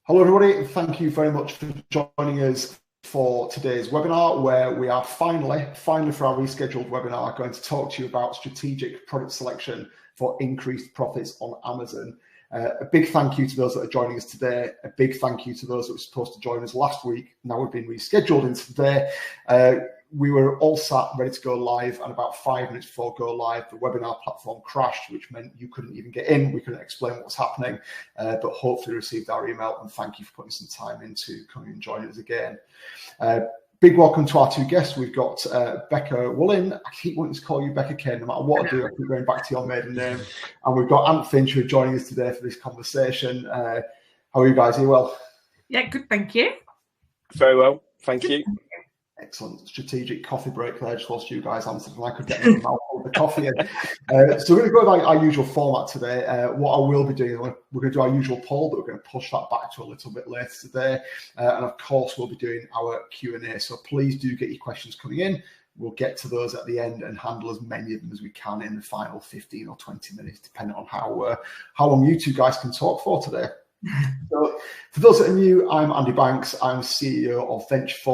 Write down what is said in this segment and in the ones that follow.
Hello everybody, thank you very much for joining us for today's webinar, where we are finally for our rescheduled webinar going to talk to you about strategic product selection for increased profits on Amazon. A big thank you to those that are joining us today. A big thank you to those that were supposed to join us last week. Now we've been rescheduled into today. We were all sat ready to go live, and about 5 minutes before go live, the webinar platform crashed, which meant you couldn't even get in. We couldn't explain what was happening, but hopefully received our email, and thank you for putting some time into coming and joining us again. Big welcome to our two guests. We've got Becca Woollin. I keep wanting to call you Becca Ken, no matter what I do, I keep going back to your maiden name. And we've got Finch, who are joining us today for this conversation. How are you guys? Are you well? Yeah, good, thank you. Very well, thank you. Excellent. Strategic coffee break there, just whilst you guys answered, and I could get another mouthful of the coffee in. So we're going to go by our usual format today. What I will be doing, we're going to do our usual poll, but we're going to push that back to a little bit later today. And of course, we'll be doing our Q&A. So please do get your questions coming in. We'll get to those at the end and handle as many of them as we can in the final 15 or 20 minutes, depending on how long you two guys can talk for today. So, for those that are new, I'm Andy Banks. I'm CEO of Finch,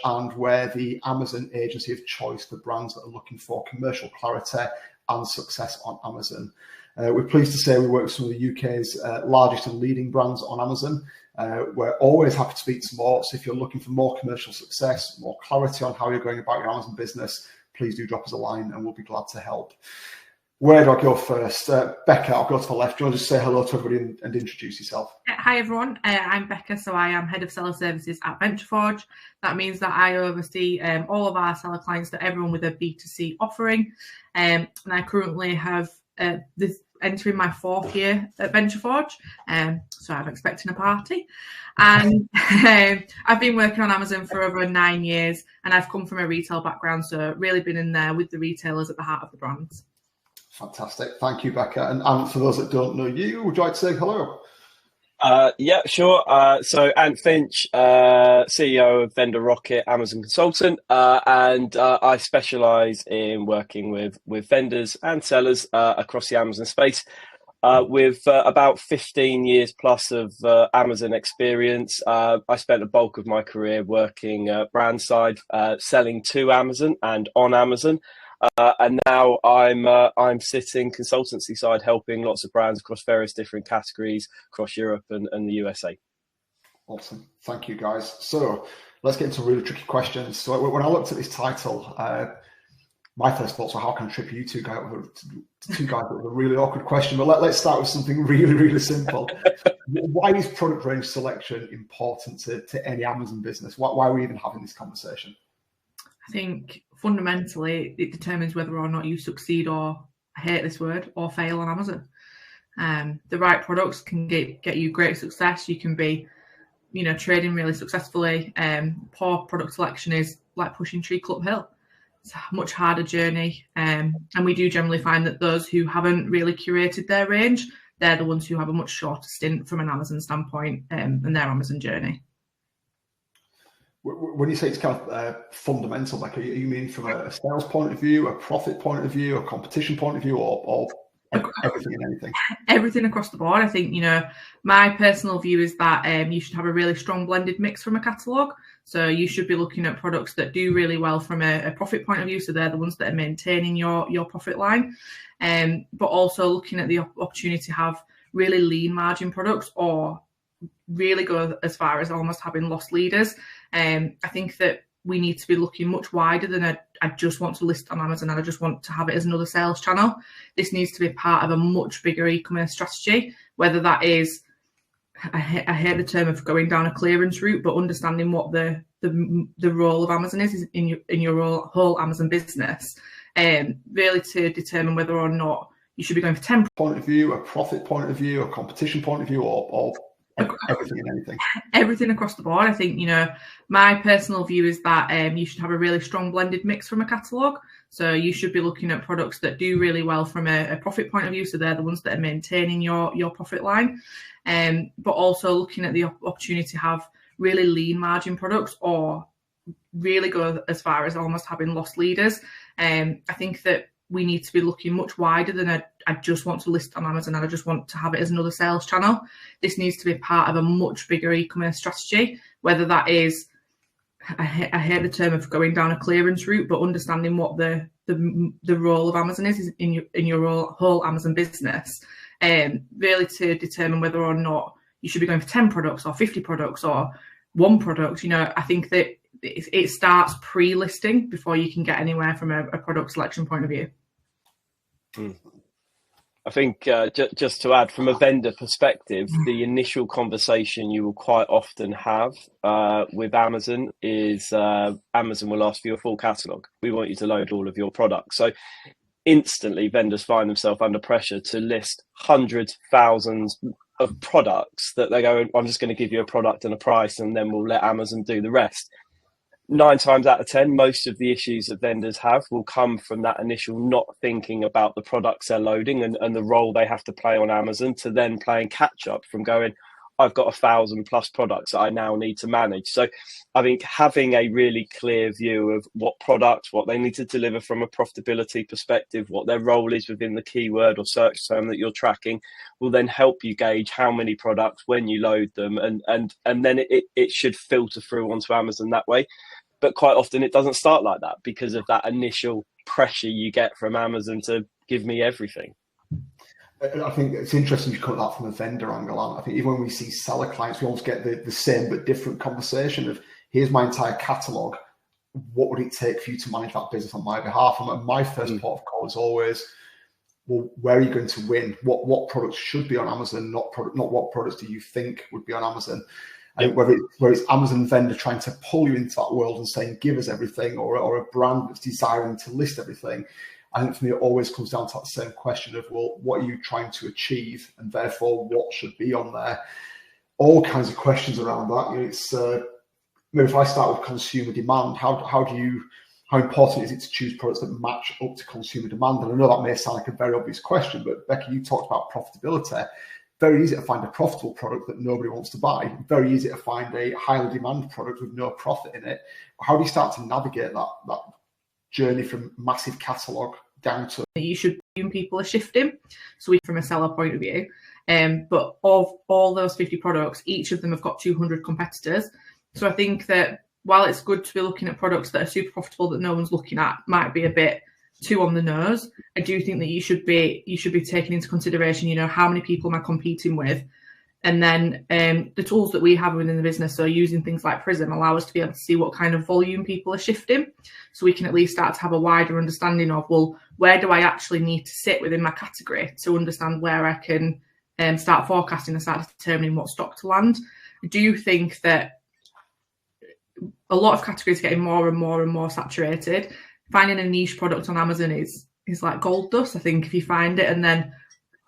and we're the Amazon agency of choice for brands that are looking for commercial clarity and success on Amazon. We're pleased to say we work with some of the UK's largest and leading brands on Amazon. We're always happy to speak to more. So if you're looking for more commercial success, more clarity on how you're going about your Amazon business, please do drop us a line and we'll be glad to help. Where do I go first? Becca, I'll go to the left. Do you want to just say hello to everybody and introduce yourself? Hi everyone, I'm Becca, so I am Head of Seller Services at VentureForge. That means that I oversee all of our seller clients, to everyone with a B2C offering. And I currently have entering my 4th year at VentureForge, so I'm expecting a party. And I've been working on Amazon for over 9 years, and I've come from a retail background, so really been in there with the retailers at the heart of the brands. Fantastic. Thank you, Becca. And for those that don't know you, would you like to say hello? Yeah, sure. So Ant Finch, CEO of Vendor Rocket, Amazon consultant, and I specialise in working with vendors and sellers across the Amazon space. With about 15 years plus of Amazon experience, I spent the bulk of my career working brand side, selling to Amazon and on Amazon. And now I'm sitting consultancy side, helping lots of brands across various different categories across Europe and the USA. Awesome. Thank you, guys. So let's get into really tricky questions. So when I looked at this title, my first thoughts were, how can I trip you two guys with a really awkward question? But let's start with something really, really simple. Why is product range selection important to any Amazon business? Why are we even having this conversation? I think fundamentally it determines whether or not you succeed, or I hate this word, or fail on Amazon. The right products can get you great success. You can be, trading really successfully. Poor product selection is like pushing treacle uphill. It's a much harder journey. And we do generally find that those who haven't really curated their range, they're the ones who have a much shorter stint from an Amazon standpoint in their Amazon journey. When you say it's kind of fundamental, like, are you mean from a sales point of view, a profit point of view, a competition point of view, or everything and anything? Everything across the board. I think, my personal view is that you should have a really strong blended mix from a catalogue. So you should be looking at products that do really well from a profit point of view. So they're the ones that are maintaining your profit line. But also looking at the opportunity to have really lean margin products, or really go as far as almost having loss leaders. I think that we need to be looking much wider than I just want to list on Amazon and I just want to have it as another sales channel. This needs to be part of a much bigger e-commerce strategy, whether that is, I hate the term of going down a clearance route, but understanding what the role of Amazon is in your whole Amazon business, really to determine whether or not you should be going for 10 point of view, a profit point of view, a competition point of view, or everything and anything. Everything across the board. I think, my personal view is that you should have a really strong blended mix from a catalogue. So you should be looking at products that do really well from a profit point of view. So they're the ones that are maintaining your profit line. But also looking at the opportunity to have really lean margin products, or really go as far as almost having loss leaders. I think that we need to be looking much wider than I just want to list on Amazon and I just want to have it as another sales channel. This needs to be part of a much bigger e-commerce strategy, whether that is, I hate the term of going down a clearance route, but understanding what the role of Amazon is in your whole Amazon business, really to determine whether or not you should be going for 10 products or 50 products or one product. I think that it starts pre-listing before you can get anywhere from a product selection point of view. I think just to add, from a vendor perspective, the initial conversation you will quite often have with Amazon is Amazon will ask for your full catalogue. We want you to load all of your products. So instantly vendors find themselves under pressure to list hundreds, thousands of products that they go, I'm just going to give you a product and a price and then we'll let Amazon do the rest. 9 times out of 10, most of the issues that vendors have will come from that initial not thinking about the products they're loading and the role they have to play on Amazon, to then playing catch up from going, I've got 1,000+ products that I now need to manage. So I think having a really clear view of what products, what they need to deliver from a profitability perspective, what their role is within the keyword or search term that you're tracking, will then help you gauge how many products, when you load them, and then it should filter through onto Amazon that way. But quite often it doesn't start like that because of that initial pressure you get from Amazon to give me everything. I think it's interesting you cut that from a vendor angle. I think even when we see seller clients, we almost get the same but different conversation of, here's my entire catalogue. What would it take for you to manage that business on my behalf? And my first port of call is always, well, where are you going to win? What products should be on Amazon, not what products do you think would be on Amazon? I think whether it's Amazon vendor trying to pull you into that world and saying, give us everything, or a brand that's desiring to list everything, I think for me, it always comes down to that same question of, well, what are you trying to achieve? And therefore, what should be on there? All kinds of questions around that. It's maybe if I start with consumer demand, how important is it to choose products that match up to consumer demand? And I know that may sound like a very obvious question, but Becca, you talked about profitability. Very easy to find a profitable product that nobody wants to buy. Very easy to find a highly demanded product with no profit in it. How do you start to navigate that journey from massive catalogue down to? You should assume people are shifting. So from a seller point of view, but of all those 50 products, each of them have got 200 competitors. So I think that while it's good to be looking at products that are super profitable that no one's looking at, might be a bit too on the nose, I do think that you should be taking into consideration, how many people am I competing with? And then the tools that we have within the business, so using things like Prism, allow us to be able to see what kind of volume people are shifting. So we can at least start to have a wider understanding of, well, where do I actually need to sit within my category to understand where I can start forecasting and start determining what stock to land. I do think that a lot of categories are getting more and more and more saturated. Finding a niche product on Amazon is like gold dust. I think if you find it and then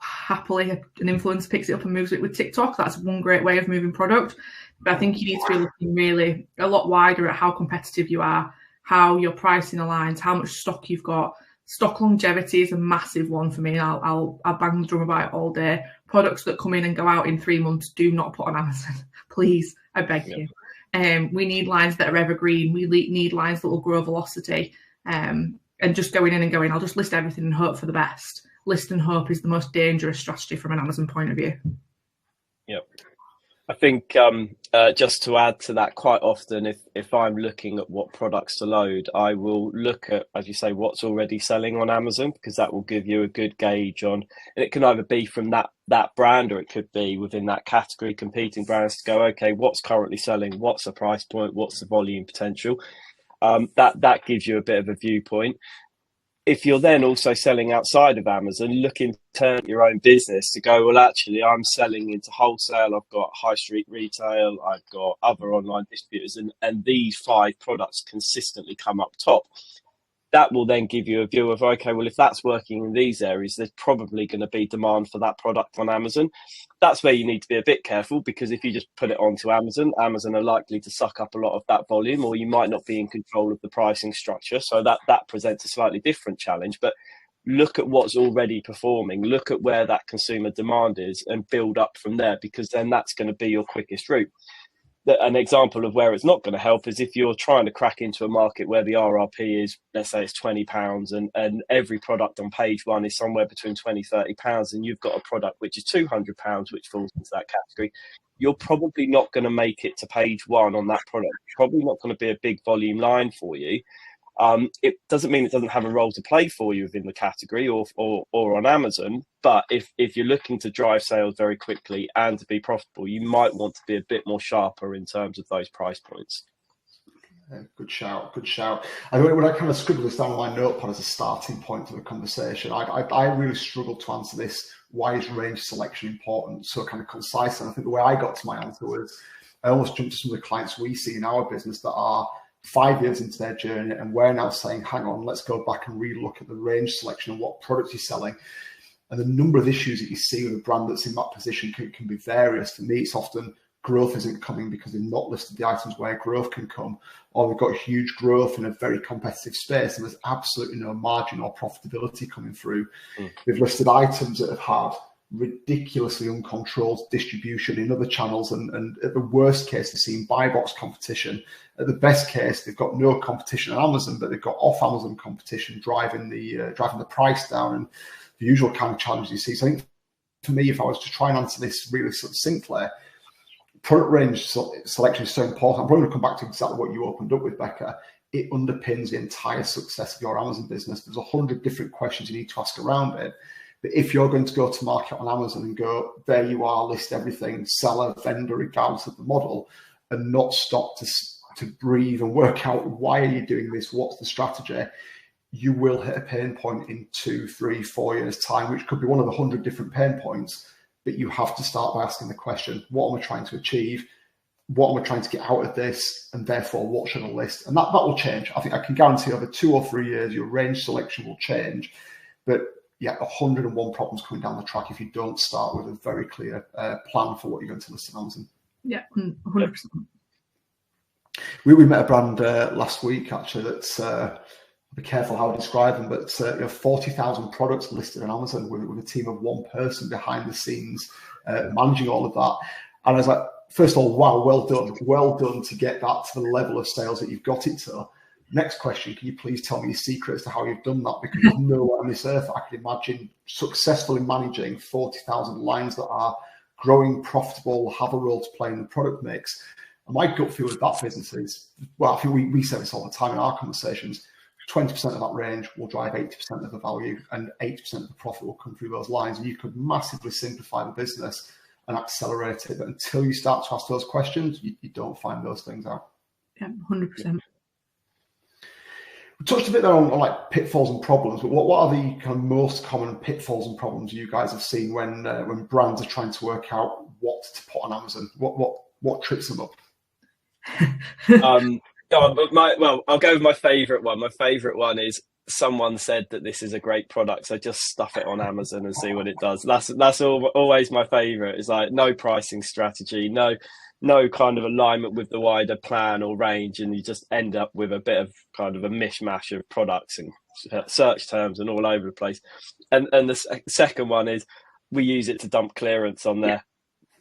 happily an influencer picks it up and moves it with TikTok, that's one great way of moving product. But I think you need to be looking really a lot wider at how competitive you are, how your pricing aligns, how much stock you've got. Stock longevity is a massive one for me. I'll bang the drum about it all day. Products that come in and go out in 3 months, do not put on Amazon. Please, I beg you. We need lines that are evergreen. We need lines that will grow velocity. And just going in and going, I'll just list everything and hope for the best. List and hope is the most dangerous strategy from an Amazon point of view. Yep. I think just to add to that, quite often if I'm looking at what products to load, I will look at, as you say, what's already selling on Amazon, because that will give you a good gauge on, and it can either be from that brand or it could be within that category, competing brands, to go, okay, what's currently selling, what's the price point, what's the volume potential. That gives you a bit of a viewpoint. If you're then also selling outside of Amazon, looking to turn your own business to go, well, actually, I'm selling into wholesale, I've got high street retail, I've got other online distributors, and these 5 products consistently come up top. That will then give you a view of, okay, well, if that's working in these areas, there's probably going to be demand for that product on Amazon. That's where you need to be a bit careful, because if you just put it onto Amazon are likely to suck up a lot of that volume, or you might not be in control of the pricing structure. So that presents a slightly different challenge. But look at what's already performing, look at where that consumer demand is and build up from there, because then that's going to be your quickest route. an example of where it's not going to help is if you're trying to crack into a market where the RRP is, let's say it's £20, and every product on page one is somewhere between £20-30, and you've got a product which is £200 which falls into that category, you're probably not going to make it to page one on that product. Probably not going to be a big volume line for you. It doesn't mean it doesn't have a role to play for you within the category or on Amazon, but if you're looking to drive sales very quickly and to be profitable, you might want to be a bit more sharper in terms of those price points. Good shout. I mean, when I kind of scribbled this down on my notepad as a starting point to the conversation, I really struggled to answer this. Why is range selection important? So kind of concise. And I think the way I got to my answer was I almost jumped to some of the clients we see in our business that are 5 years into their journey, and we're now saying, hang on, let's go back and relook at the range selection and what products you're selling. And the number of issues that you see with a brand that's in that position can be various. For me, it's often growth isn't coming because they've not listed the items where growth can come, or they've got huge growth in a very competitive space and there's absolutely no margin or profitability coming through. They've listed items that have had ridiculously uncontrolled distribution in other channels, and at the worst case they're seeing buy box competition. At the best case they've got no competition on Amazon, but they've got off Amazon competition driving the price down, and the usual kind of challenges you see. So I think for me, if I was to try and answer this really succinctly, product range selection is so important. I'm probably going to come back to exactly what you opened up with, Becca. It underpins the entire success of your Amazon business. There's 100 different questions you need to ask around it. But if you're going to go to market on Amazon and go, there you are, list everything, seller, vendor, regardless of the model, and not stop to breathe and work out why are you doing this, what's the strategy, you will hit a pain point in 2, 3, 4 years' time, which could be one of the 100 different pain points. But you have to start by asking the question, what am I trying to achieve? What am I trying to get out of this? And therefore, what should I list? And that will change. I think I can guarantee over 2 or 3 years, your range selection will change. But yeah, 101 problems coming down the track if you don't start with a very clear plan for what you're going to list on Amazon. Yeah, 100%. We met a brand last week, actually, that's, be careful how I describe them, but 40,000 products listed on Amazon with a team of one person behind the scenes managing all of that. And I was like, first of all, wow, well done to get that to the level of sales that you've got it to. Next question, can you please tell me your secret as to how you've done that? Because there's nowhere on this earth I could imagine successfully managing 40,000 lines that are growing, profitable, have a role to play in the product mix. And my gut feel with that business is, well, I think we say this all the time in our conversations, 20% of that range will drive 80% of the value, and 80% of the profit will come through those lines. And you could massively simplify the business and accelerate it. But until you start to ask those questions, you don't find those things out. Yeah, 100%. We touched a bit there on like pitfalls and problems, but what are the kind of most common pitfalls and problems you guys have seen when brands are trying to work out what to put on Amazon? What trips them up? I'll go with my favourite one. My favourite one is someone said that this is a great product, so just stuff it on Amazon and see what it does. That's always my favourite. It's like no pricing strategy, no kind of alignment with the wider plan or range, and you just end up with a bit of kind of a mishmash of products and search terms and all over the place. And the second one is we use it to dump clearance on there.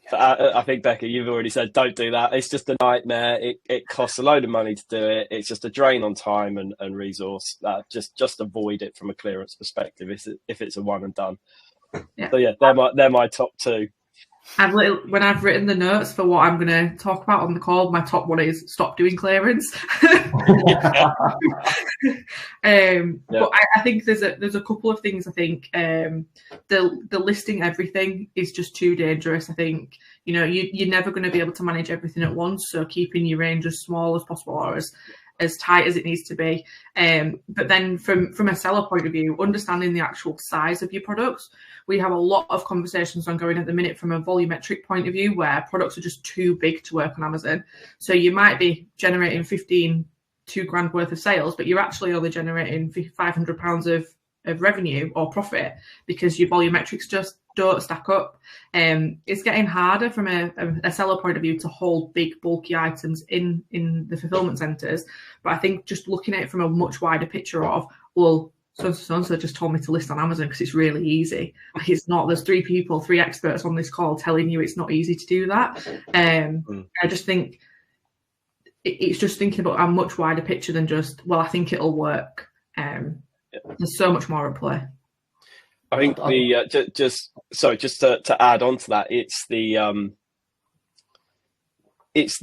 I think, Becca, you've already said don't do that. It's just a nightmare. It costs a load of money to do it. It's just a drain on time and resource. Just avoid it from a clearance perspective if it's a one and done. Yeah. So yeah, they're my top two. When I've written the notes for what I'm going to talk about on the call, my top one is stop doing clearance. But I think there's a couple of things. I think the listing everything is just too dangerous. I think you're never going to be able to manage everything at once. So keeping your range as small as possible or as tight as it needs to be. But then from a seller point of view, understanding the actual size of your products. We have a lot of conversations ongoing at the minute from a volumetric point of view where products are just too big to work on Amazon. So you might be generating $2,000 worth of sales, but you're actually only generating £500 of revenue or profit because your volumetrics just don't stack up. It's getting harder from a seller point of view to hold big bulky items in the fulfillment centres. But I think just looking at it from a much wider picture of, well, so just told me to list on Amazon because it's really easy. Like it's not. There's 3 experts on this call telling you it's not easy to do that. I just think it's just thinking about a much wider picture than just, well, I think it'll work. There's so much more at play. I think just to add on to that, it's the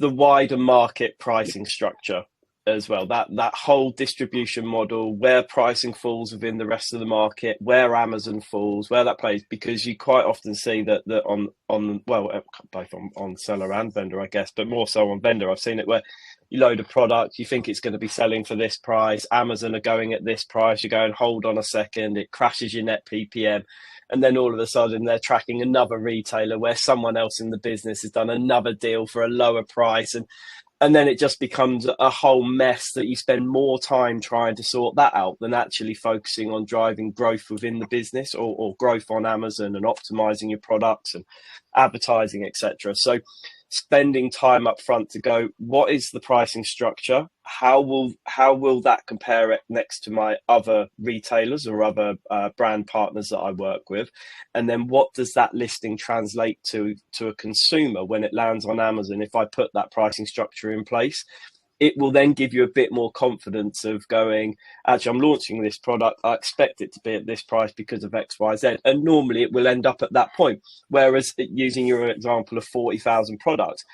wider market pricing structure as well. That whole distribution model, where pricing falls within the rest of the market, where Amazon falls, where that plays, because you quite often see that on both on seller and vendor, I guess, but more so on vendor. I've seen it where you load a product, you think it's going to be selling for this price, Amazon are going at this price, you go and hold on a second, it crashes your net PPM. And then all of a sudden they're tracking another retailer where someone else in the business has done another deal for a lower price. And then it just becomes a whole mess that you spend more time trying to sort that out than actually focusing on driving growth within the business or growth on Amazon and optimizing your products and advertising, etc. So spending time up front to go, what is the pricing structure? How will that compare it next to my other retailers or other brand partners that I work with? And then what does that listing translate to a consumer when it lands on Amazon? If I put that pricing structure in place, it will then give you a bit more confidence of going, actually, I'm launching this product. I expect it to be at this price because of X, Y, Z. And normally it will end up at that point. Whereas using your example of 40,000 products,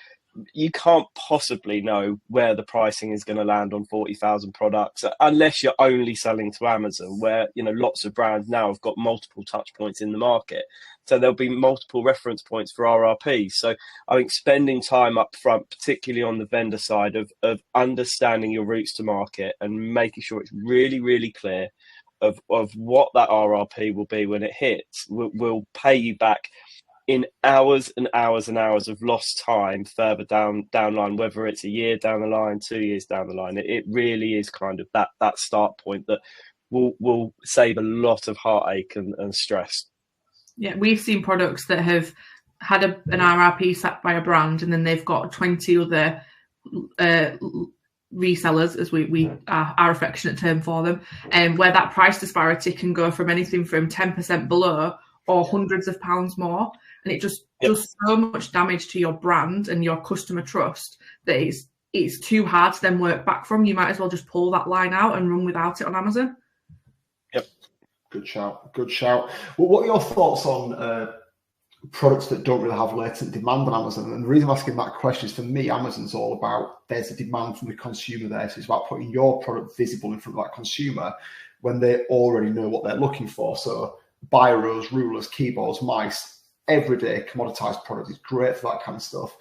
you can't possibly know where the pricing is going to land on 40,000 products unless you're only selling to Amazon, where, you know, lots of brands now have got multiple touch points in the market. So there'll be multiple reference points for RRPs. So I think spending time up front, particularly on the vendor side, of understanding your routes to market and making sure it's really, really clear of what that RRP will be when it hits, will pay you back in hours and hours and hours of lost time further down line, whether it's a year down the line, 2 years down the line. It really is kind of that start point that will save a lot of heartache and stress. Yeah, we've seen products that have had an RRP set by a brand, and then they've got 20 other resellers, as we our affectionate term for them, where that price disparity can go from anything from 10% below or hundreds of pounds more. And it just does so much damage to your brand and your customer trust that it's too hard to then work back from. You might as well just pull that line out and run without it on Amazon. Yep. Good shout. Well, what are your thoughts on products that don't really have latent demand on Amazon? And the reason I'm asking that question is, for me, Amazon's all about, there's a demand from the consumer there. So it's about putting your product visible in front of that consumer when they already know what they're looking for. So biros, rulers, keyboards, mice, everyday commoditized product is great for that kind of stuff.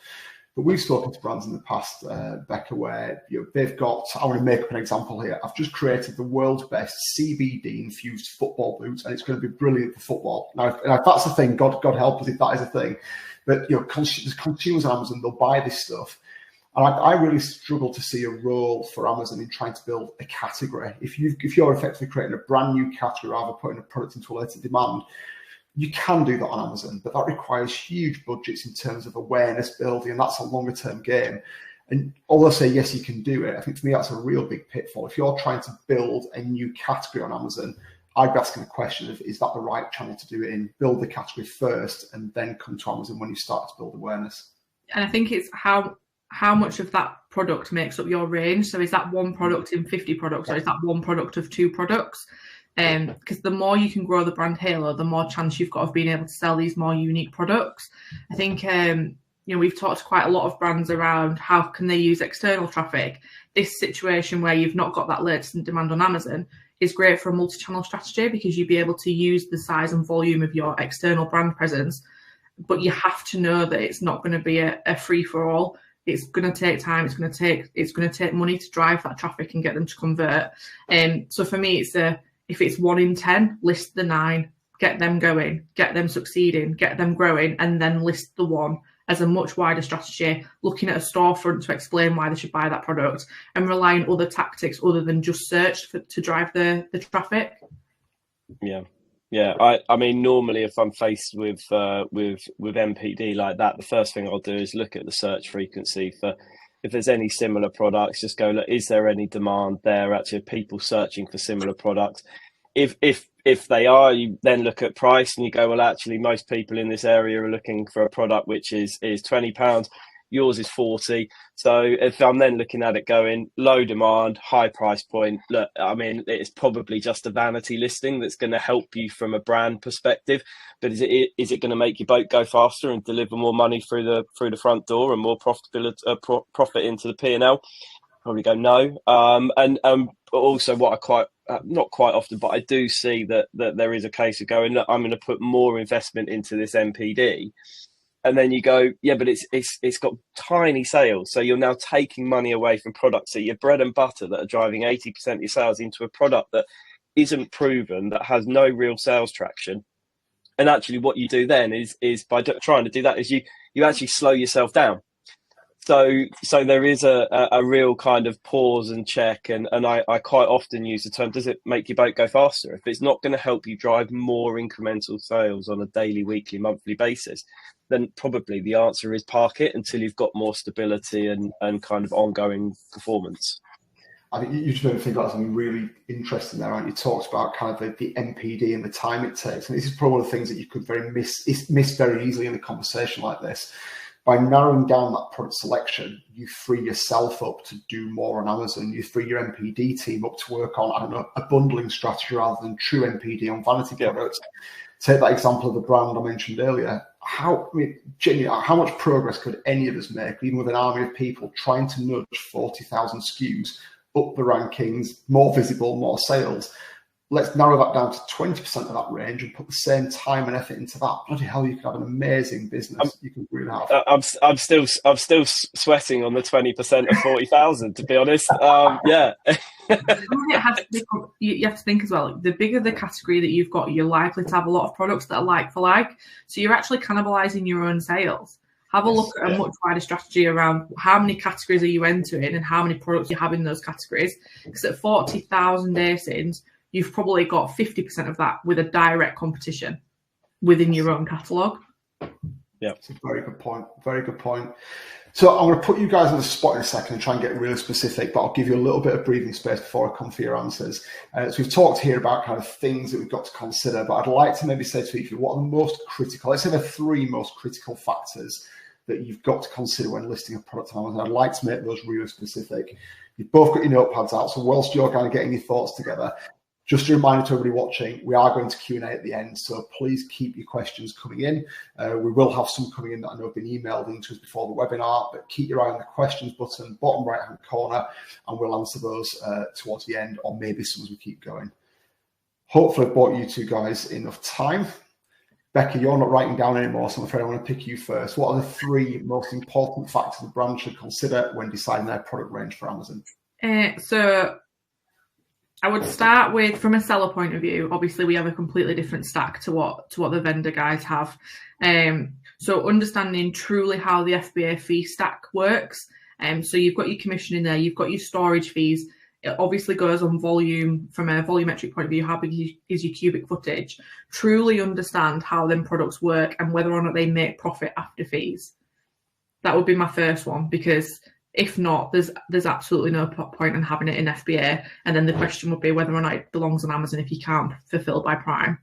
But we've spoken to brands in the past, Becca, where they've got, I want to make up an example here. I've just created the world's best CBD infused football boot, and it's going to be brilliant for football. Now, if that's the thing, God help us if that is a thing. But there's consumers on Amazon, they'll buy this stuff. And I really struggle to see a role for Amazon in trying to build a category. If you're effectively creating a brand new category rather than putting a product into a latent demand, you can do that on Amazon, but that requires huge budgets in terms of awareness building, and that's a longer term game. And although I say, yes, you can do it, I think for me, that's a real big pitfall. If you're trying to build a new category on Amazon, I'd be asking the question of, is that the right channel to do it in? Build the category first and then come to Amazon when you start to build awareness. And I think it's how much of that product makes up your range. So is that one product in 50 products, or is that one product of 2 products? Because the more you can grow the brand halo, the more chance you've got of being able to sell these more unique products. I think we've talked to quite a lot of brands around how can they use external traffic. This situation where you've not got that latent demand on Amazon is great for a multi-channel strategy, because you'd be able to use the size and volume of your external brand presence, but you have to know that it's not going to be a free-for-all. It's going to take time. It's going to take money to drive that traffic and get them to convert. So for me, if it's 1 in 10, list the 9, get them going, get them succeeding, get them growing, and then list the 1 as a much wider strategy, looking at a storefront to explain why they should buy that product, and rely on other tactics other than just search to drive the traffic. Yeah. I mean, normally if I'm faced with MPD like that, the first thing I'll do is look at the search frequency for, if there's any similar products, just go, look, is there any demand there? Actually, people searching for similar products. If they are, you then look at price and you go, well, actually, most people in this area are looking for a product which is £20. yours is 40. So if I'm then looking at it going low demand, high price point, look, I mean, it's probably just a vanity listing that's going to help you from a brand perspective. But is it going to make your boat go faster and deliver more money through the front door and more profitability profit into the P&L? Probably go no. And also what I not quite often, but I do see that there is a case of going, look, I'm going to put more investment into this MPD. And then you go, yeah, but it's got tiny sales. So you're now taking money away from products that your bread and butter that are driving 80% of your sales into a product that isn't proven, that has no real sales traction. And actually what you do then is by trying to do that is you actually slow yourself down. So there is a real kind of pause and check, and I quite often use the term, does it make your boat go faster? If it's not going to help you drive more incremental sales on a daily, weekly, monthly basis, then probably the answer is park it until you've got more stability and kind of ongoing performance. I think you just made me think about something really interesting there, right? You talked about kind of the MPD and the time it takes. And this is probably one of the things that you could miss very easily in a conversation like this. By narrowing down that product selection, you free yourself up to do more on Amazon. You free your MPD team up to work on, I don't know, a bundling strategy rather than true MPD on vanity products. Take that example of the brand I mentioned earlier. Genuinely, how much progress could any of us make, even with an army of people trying to nudge 40,000 SKUs up the rankings, more visible, more sales? Let's narrow that down to 20% of that range and put the same time and effort into that. Bloody hell, you could have an amazing business. You can really have. I'm still sweating on the 20% of 40,000, to be honest. Yeah. You have to think as well, the bigger the category that you've got, you're likely to have a lot of products that are like for like. So you're actually cannibalizing your own sales. Have a look at a much wider strategy around how many categories are you entering and how many products you have in those categories. Because at 40,000 ASINs, you've probably got 50% of that with a direct competition within your own catalogue. Yeah, it's a very good point. Very good point. So I'm going to put you guys on the spot in a second and try and get really specific, but I'll give you a little bit of breathing space before I come for your answers. So we've talked here about kind of things that we've got to consider, but I'd like to maybe say to each of you, what are the most critical, let's say the 3 most critical factors that you've got to consider when listing a product on Amazon. I'd like to make those really specific. You've both got your notepads out, so whilst you're kind of getting your thoughts together, just a reminder to everybody watching, we are going to Q&A at the end, so please keep your questions coming in. We will have some coming in that I know have been emailed into us before the webinar, but keep your eye on the questions button, bottom right-hand corner, and we'll answer those towards the end, or maybe some as we keep going. Hopefully I've bought you two guys enough time. Becca, you're not writing down anymore, so I'm afraid I want to pick you first. What are the 3 most important factors the brand should consider when deciding their product range for Amazon? So I would start with, from a seller point of view, obviously we have a completely different stack to what the vendor guys have. So understanding truly how the FBA fee stack works. So you've got your commission in there, you've got your storage fees. It obviously goes on volume, from a volumetric point of view, how big is your cubic footage. Truly understand how them products work and whether or not they make profit after fees. That would be my first one, because if not, there's absolutely no point in having it in FBA. And then the question would be whether or not it belongs on Amazon if you can't fulfill by Prime.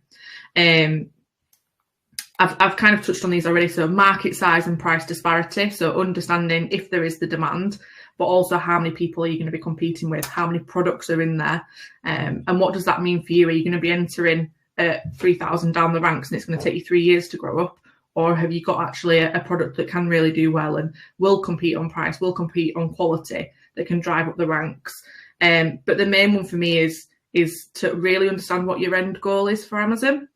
I've kind of touched on these already. So market size and price disparity. So understanding if there is the demand, but also how many people are you going to be competing with? How many products are in there? And what does that mean for you? Are you going to be entering 3,000 down the ranks and it's going to take you 3 years to grow up? Or have you got actually a product that can really do well and will compete on price, will compete on quality, that can drive up the ranks? But the main one for me is to really understand what your end goal is for Amazon.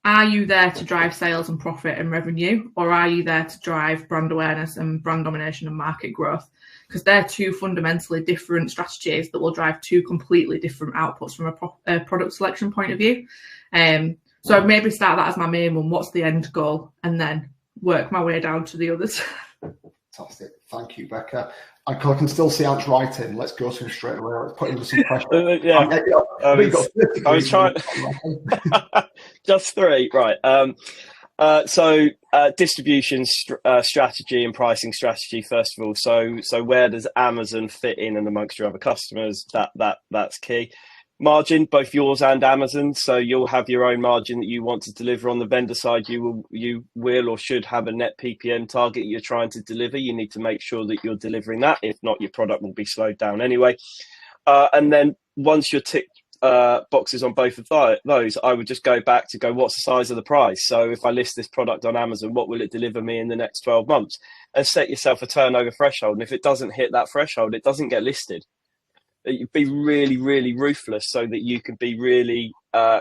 Are you there to drive sales and profit and revenue, or are you there to drive brand awareness and brand domination and market growth? Because they're 2 fundamentally different strategies that will drive 2 completely different outputs from a product selection point of view. So I'd maybe start that as my main one. What's the end goal? And then work my way down to the others. Fantastic. Thank you, Becca. I can still see Ant's writing. Let's go to him straight away. Let's put into some questions. I was trying. Just 3, right. So distribution strategy and pricing strategy, first of all. So where does Amazon fit in and amongst your other customers? That's key. margin, both yours and Amazon. So you'll have your own margin that you want to deliver. On the vendor side, you will or should have a net PPM target you're trying to deliver. You need to make sure that you're delivering that. If not, your product will be slowed down anyway. And then once you're ticked boxes on both of those, I would just go back to what's the size of the prize? So if I list this product on Amazon, what will it deliver me in the next 12 months? And set yourself a turnover threshold. And if it doesn't hit that threshold, it doesn't get listed. You'd be really, really ruthless so that you can be really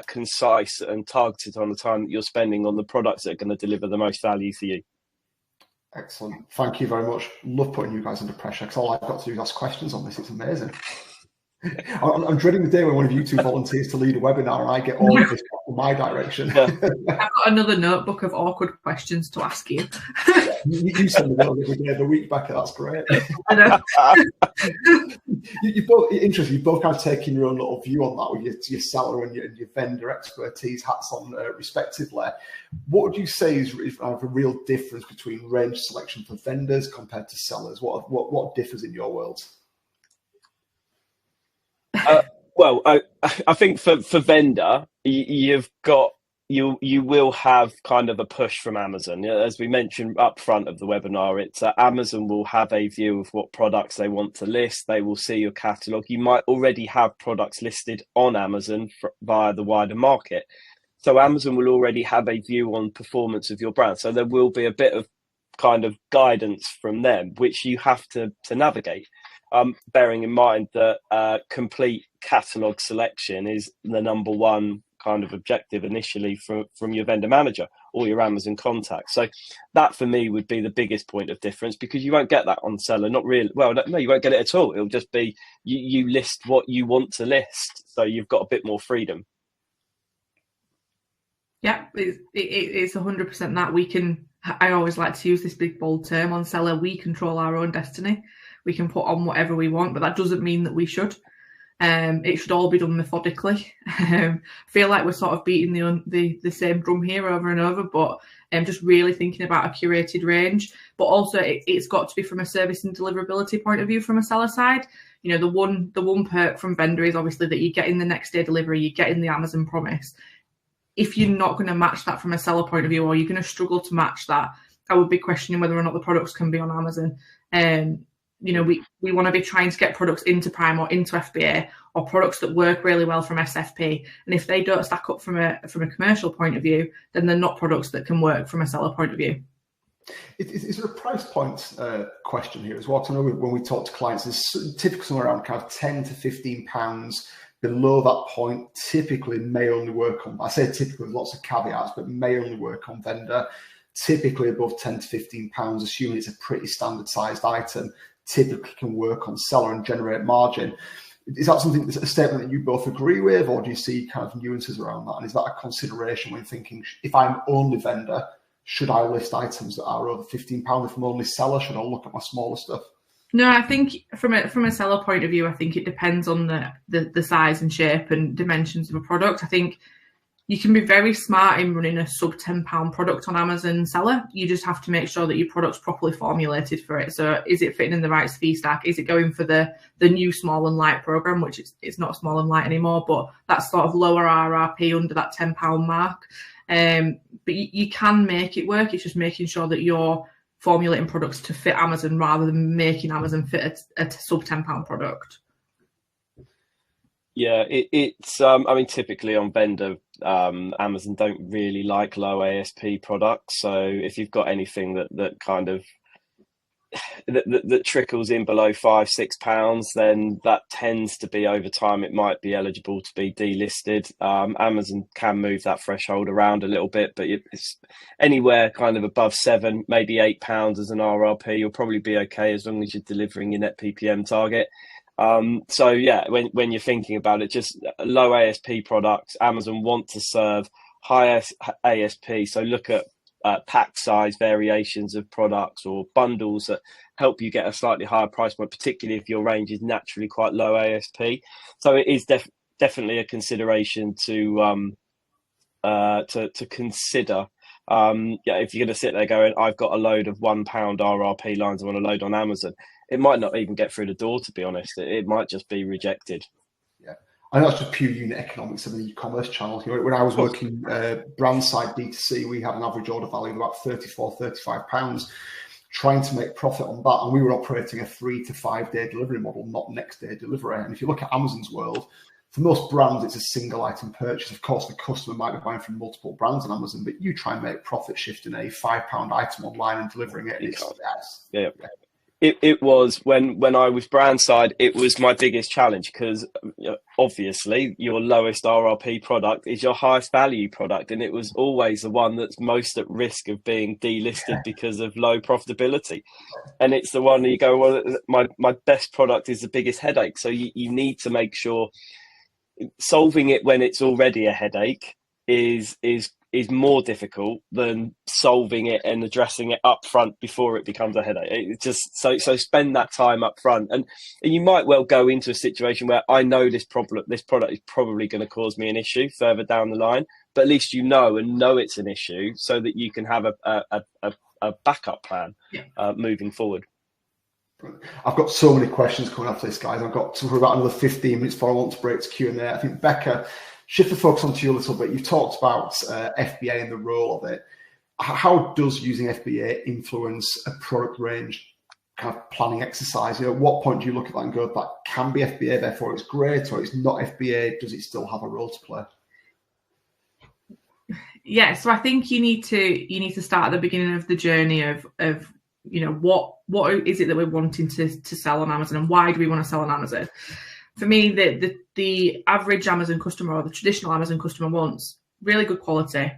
concise and targeted on the time that you're spending on the products that are going to deliver the most value for you. Excellent. Thank you very much. Love putting you guys under pressure because all I've got to do is ask questions on this. It's amazing. I'm dreading the day when one of you two volunteers to lead a webinar and I get all of this in my direction. Yeah. I've got another notebook of awkward questions to ask you. You send me one every day of the week, Becca. That's great. I know. You both interesting. You both kind of taking your own little view on that with your seller and your vendor expertise hats on, respectively. What would you say is a real difference between range selection for vendors compared to sellers? What differs in your world? Well, I think for vendor, you will have kind of a push from Amazon. As we mentioned up front of the webinar, it's Amazon will have a view of what products they want to list. They will see your catalogue. You might already have products listed on Amazon via the wider market. So Amazon will already have a view on performance of your brand. So there will be a bit of kind of guidance from them, which you have to navigate. Bearing in mind that complete catalogue selection is the number one kind of objective initially from your vendor manager or your Amazon contacts. So that for me would be the biggest point of difference, because you won't get that on seller. Not really. Well, no, you won't get it at all. It'll just be you list what you want to list. So you've got a bit more freedom. Yeah, it's 100% that we can. I always like to use this big bold term on seller. We control our own destiny. We can put on whatever we want, but that doesn't mean that we should. It should all be done methodically. I feel like we're sort of beating the same drum here over and over, but just really thinking about a curated range. But also, it's got to be from a service and deliverability point of view from a seller side. You know, the one perk from vendor is obviously that you get in the next day delivery, you get in the Amazon promise. If you're not going to match that from a seller point of view, or you're going to struggle to match that, I would be questioning whether or not the products can be on Amazon. You know, we want to be trying to get products into Prime or into FBA, or products that work really well from SFP. And if they don't stack up from a commercial point of view, then they're not products that can work from a seller point of view. Is there a price point question here as well? Because I know when we talk to clients, it's typically somewhere around kind of £10 to £15. Below that point, typically may only work on, I say typically with lots of caveats, but may only work on vendor. Typically above £10 to £15, assuming it's a pretty standard sized item, typically can work on seller and generate margin. Is that something that's a statement that you both agree with, or do you see kind of nuances around that? And is that a consideration when thinking, if I'm only vendor, should I list items that are over £15? If I'm only seller, should I look at my smaller stuff? No, I think from a seller point of view, I think it depends on the size and shape and dimensions of a product. I think you can be very smart in running a sub £10 product on Amazon seller. You just have to make sure that your product's properly formulated for it. So is it fitting in the right fee stack? Is it going for the new small and light program, which it's not small and light anymore, but that's sort of lower RRP under that £10 mark. But you can make it work. It's just making sure that you're formulating products to fit Amazon rather than making Amazon fit a sub £10 product. Yeah, it's I mean, typically on vendor, Amazon don't really like low ASP products. So if you've got anything that kind of that trickles in below £5-6, then that tends to be, over time, it might be eligible to be delisted. Amazon can move that threshold around a little bit, but it's anywhere kind of above £7, maybe £8 as an RRP, you'll probably be okay as long as you're delivering your net PPM target. So yeah, when you're thinking about it, just low ASP products, Amazon want to serve high ASP. So look at pack size variations of products or bundles that help you get a slightly higher price point, particularly if your range is naturally quite low ASP. So it is definitely a consideration to consider. Yeah, if you're going to sit there going, I've got a load of £1 RRP lines I want to load on Amazon, it might not even get through the door, to be honest. It might just be rejected. Yeah, I know that's just pure unit economics of the e-commerce channel. You know, when I was working brand side D2C, we had an average order value of about £34-35, trying to make profit on that. And we were operating a 3 to 5 day delivery model, not next day delivery. And if you look at Amazon's world, for most brands, it's a single item purchase. Of course, the customer might be buying from multiple brands on Amazon, but you try and make profit shifting a £5 item online and delivering it. Yeah. It was when I was brand side, it was my biggest challenge because obviously your lowest RRP product is your highest value product, and it was always the one that's most at risk of being delisted because of low profitability. And it's the one that you go, well, my best product is the biggest headache. So you need to make sure solving it when it's already a headache is more difficult than solving it and addressing it up front before it becomes a headache. It's just so spend that time up front, and you might well go into a situation where I know this product is probably going to cause me an issue further down the line, but at least you know it's an issue so that you can have a backup plan moving forward. I've got so many questions coming after this, guys. I've got for about another 15 minutes before I want to break to Q&A. I think, Becca, shift the focus onto you a little bit. You've talked about FBA and the role of it. How does using FBA influence a product range kind of planning exercise? You know, at what point do you look at that and go, that can be FBA, therefore it's great, or it's not FBA, does it still have a role to play? Yeah, so I think you need to start at the beginning of the journey of you know, what is it that we're wanting to sell on Amazon, and why do we want to sell on Amazon? For me, the average Amazon customer or the traditional Amazon customer wants really good quality,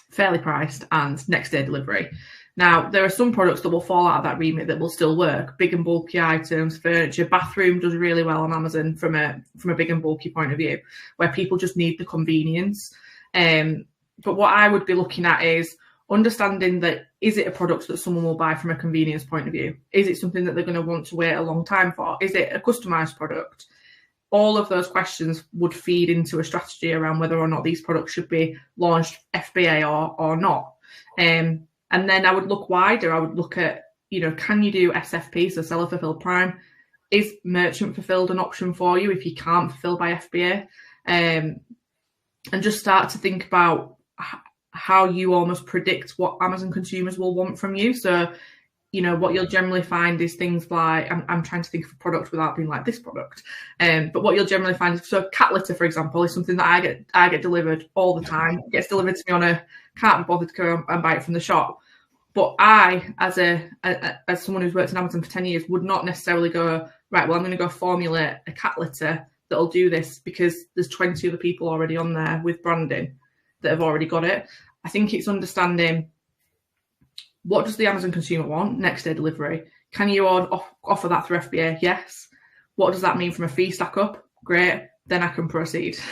fairly priced, and next day delivery. Now, there are some products that will fall out of that remit that will still work. Big and bulky items, furniture, bathroom does really well on Amazon from a big and bulky point of view, where people just need the convenience. But what I would be looking at is understanding that, is it a product that someone will buy from a convenience point of view? Is it something that they're going to want to wait a long time for? Is it a customized product? All of those questions would feed into a strategy around whether or not these products should be launched FBA or not. And then I would look wider. I would look at, you know, can you do SFP, so seller fulfilled prime? Is merchant fulfilled an option for you if you can't fulfill by FBA? And just start to think about how you almost predict what Amazon consumers will want from you. So, you know, what you'll generally find is things like, I'm trying to think of a product without being like this product. But what you'll generally find is, so cat litter, for example, is something that I get delivered all the time. It gets delivered to me on a, can't be bothered to go and buy it from the shop. But I, as someone who's worked in Amazon for 10 years, would not necessarily go, right, well, I'm going to go formulate a cat litter that'll do this because there's 20 other people already on there with branding that have already got it. I think it's understanding, what does the Amazon consumer want? Next day delivery. Can you offer that through FBA? Yes. What does that mean from a fee stack up? Great. Then I can proceed. So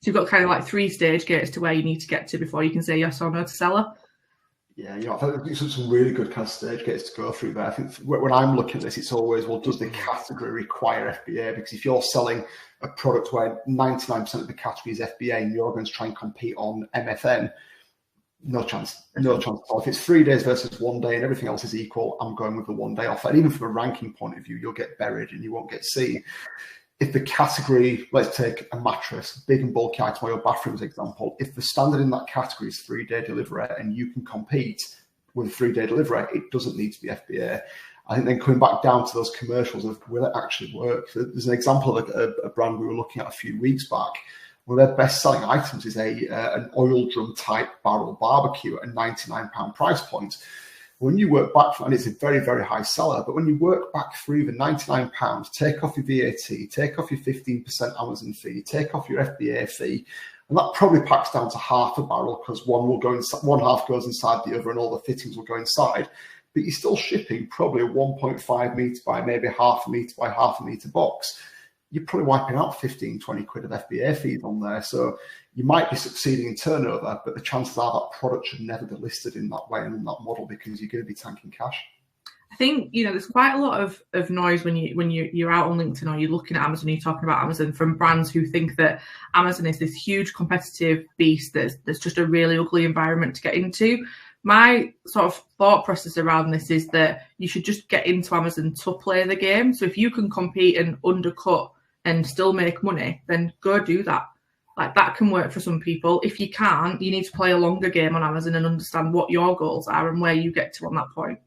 you've got kind of like 3 stage gates to where you need to get to before you can say yes or no to seller. Yeah, you know, I think there's some really good kind of stage gates to go through there. I think when I'm looking at this, it's always, well, does the category require FBA? Because if you're selling a product where 99% of the category is FBA and you're going to try and compete on MFN, no chance at all. If it's 3 days versus 1 day and everything else is equal, I'm going with the 1 day offer. And even from a ranking point of view, you'll get buried and you won't get seen. If the category, let's take a mattress, big and bulky item, or your bathroom's example, if the standard in that category is 3 day delivery and you can compete with a 3 day delivery, it doesn't need to be FBA. I think then coming back down to those commercials of, will it actually work? There's an example of a brand we were looking at a few weeks back. One of their best-selling items is an oil drum type barrel barbecue at a £99 price point. When you work back from, and it's a very, very high seller, but when you work back through the £99, take off your VAT, take off your 15% Amazon fee, take off your FBA fee, and that probably packs down to half a barrel because one half goes inside the other and all the fittings will go inside. But you're still shipping probably a 1.5 metre by maybe half a metre by half a metre box. You're probably wiping out 15, 20 quid of FBA fees on there. So you might be succeeding in turnover, but the chances are that product should never be listed in that way and in that model because you're going to be tanking cash. I think, you know, there's quite a lot of noise when you're out on LinkedIn or you're looking at Amazon, you're talking about Amazon from brands who think that Amazon is this huge competitive beast that's just a really ugly environment to get into. My sort of thought process around this is that you should just get into Amazon to play the game. So if you can compete and undercut and still make money, then go do that. Like, that can work for some people. If you can't, you need to play a longer game on Amazon and understand what your goals are and where you get to on that point.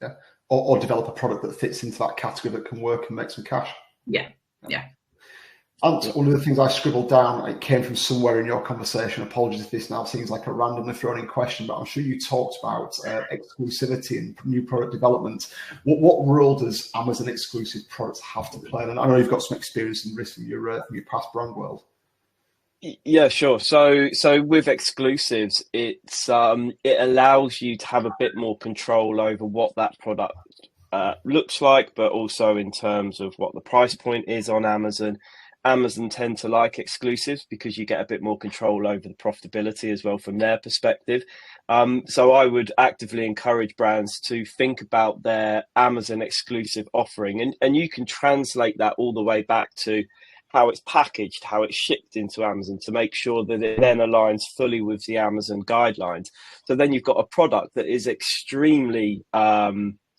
Yeah. Or develop a product that fits into that category that can work and make some cash. Yeah. And one of the things I scribbled down, it came from somewhere in your conversation. Apologies if this now seems like a randomly thrown in question, but I'm sure you talked about exclusivity and new product development. What role does Amazon exclusive products have to play? And I know you've got some experience in this from your past brand world. Yeah, sure. So with exclusives, it allows you to have a bit more control over what that product looks like, but also in terms of what the price point is on Amazon. Amazon tend to like exclusives because you get a bit more control over the profitability as well from their perspective. So I would actively encourage brands to think about their Amazon exclusive offering, and you can translate that all the way back to how it's packaged, how it's shipped into Amazon, to make sure that it then aligns fully with the Amazon guidelines. So then you've got a product that is extremely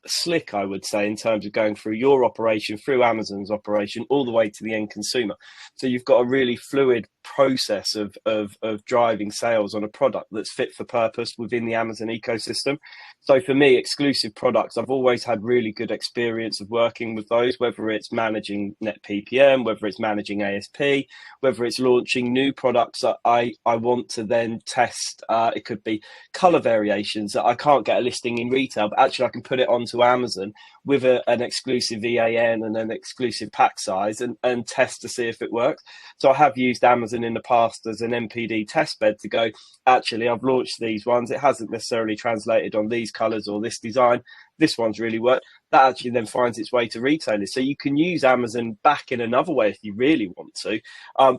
slick, I would say, in terms of going through your operation, through Amazon's operation, all the way to the end consumer. So you've got a really fluid process of driving sales on a product that's fit for purpose within the Amazon ecosystem. So for me, exclusive products, I've always had really good experience of working with those, whether it's managing net PPM, whether it's managing ASP, whether it's launching new products that I want to then test. It could be color variations that I can't get a listing in retail, but actually I can put it onto Amazon with an exclusive EAN and an exclusive pack size and test to see if it works. So I have used Amazon in the past as an NPD test bed to go, actually, I've launched these ones. It hasn't necessarily translated on these colors or this design. This one's really worked. That actually then finds its way to retailers. So you can use Amazon back in another way if you really want to.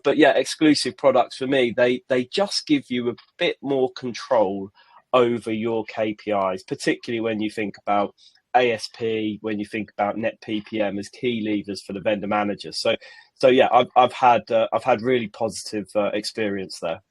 But yeah, exclusive products for me, they just give you a bit more control over your KPIs, particularly when you think about ASP, when you think about net PPM as key levers for the vendor manager. So yeah, I've had really positive experience there.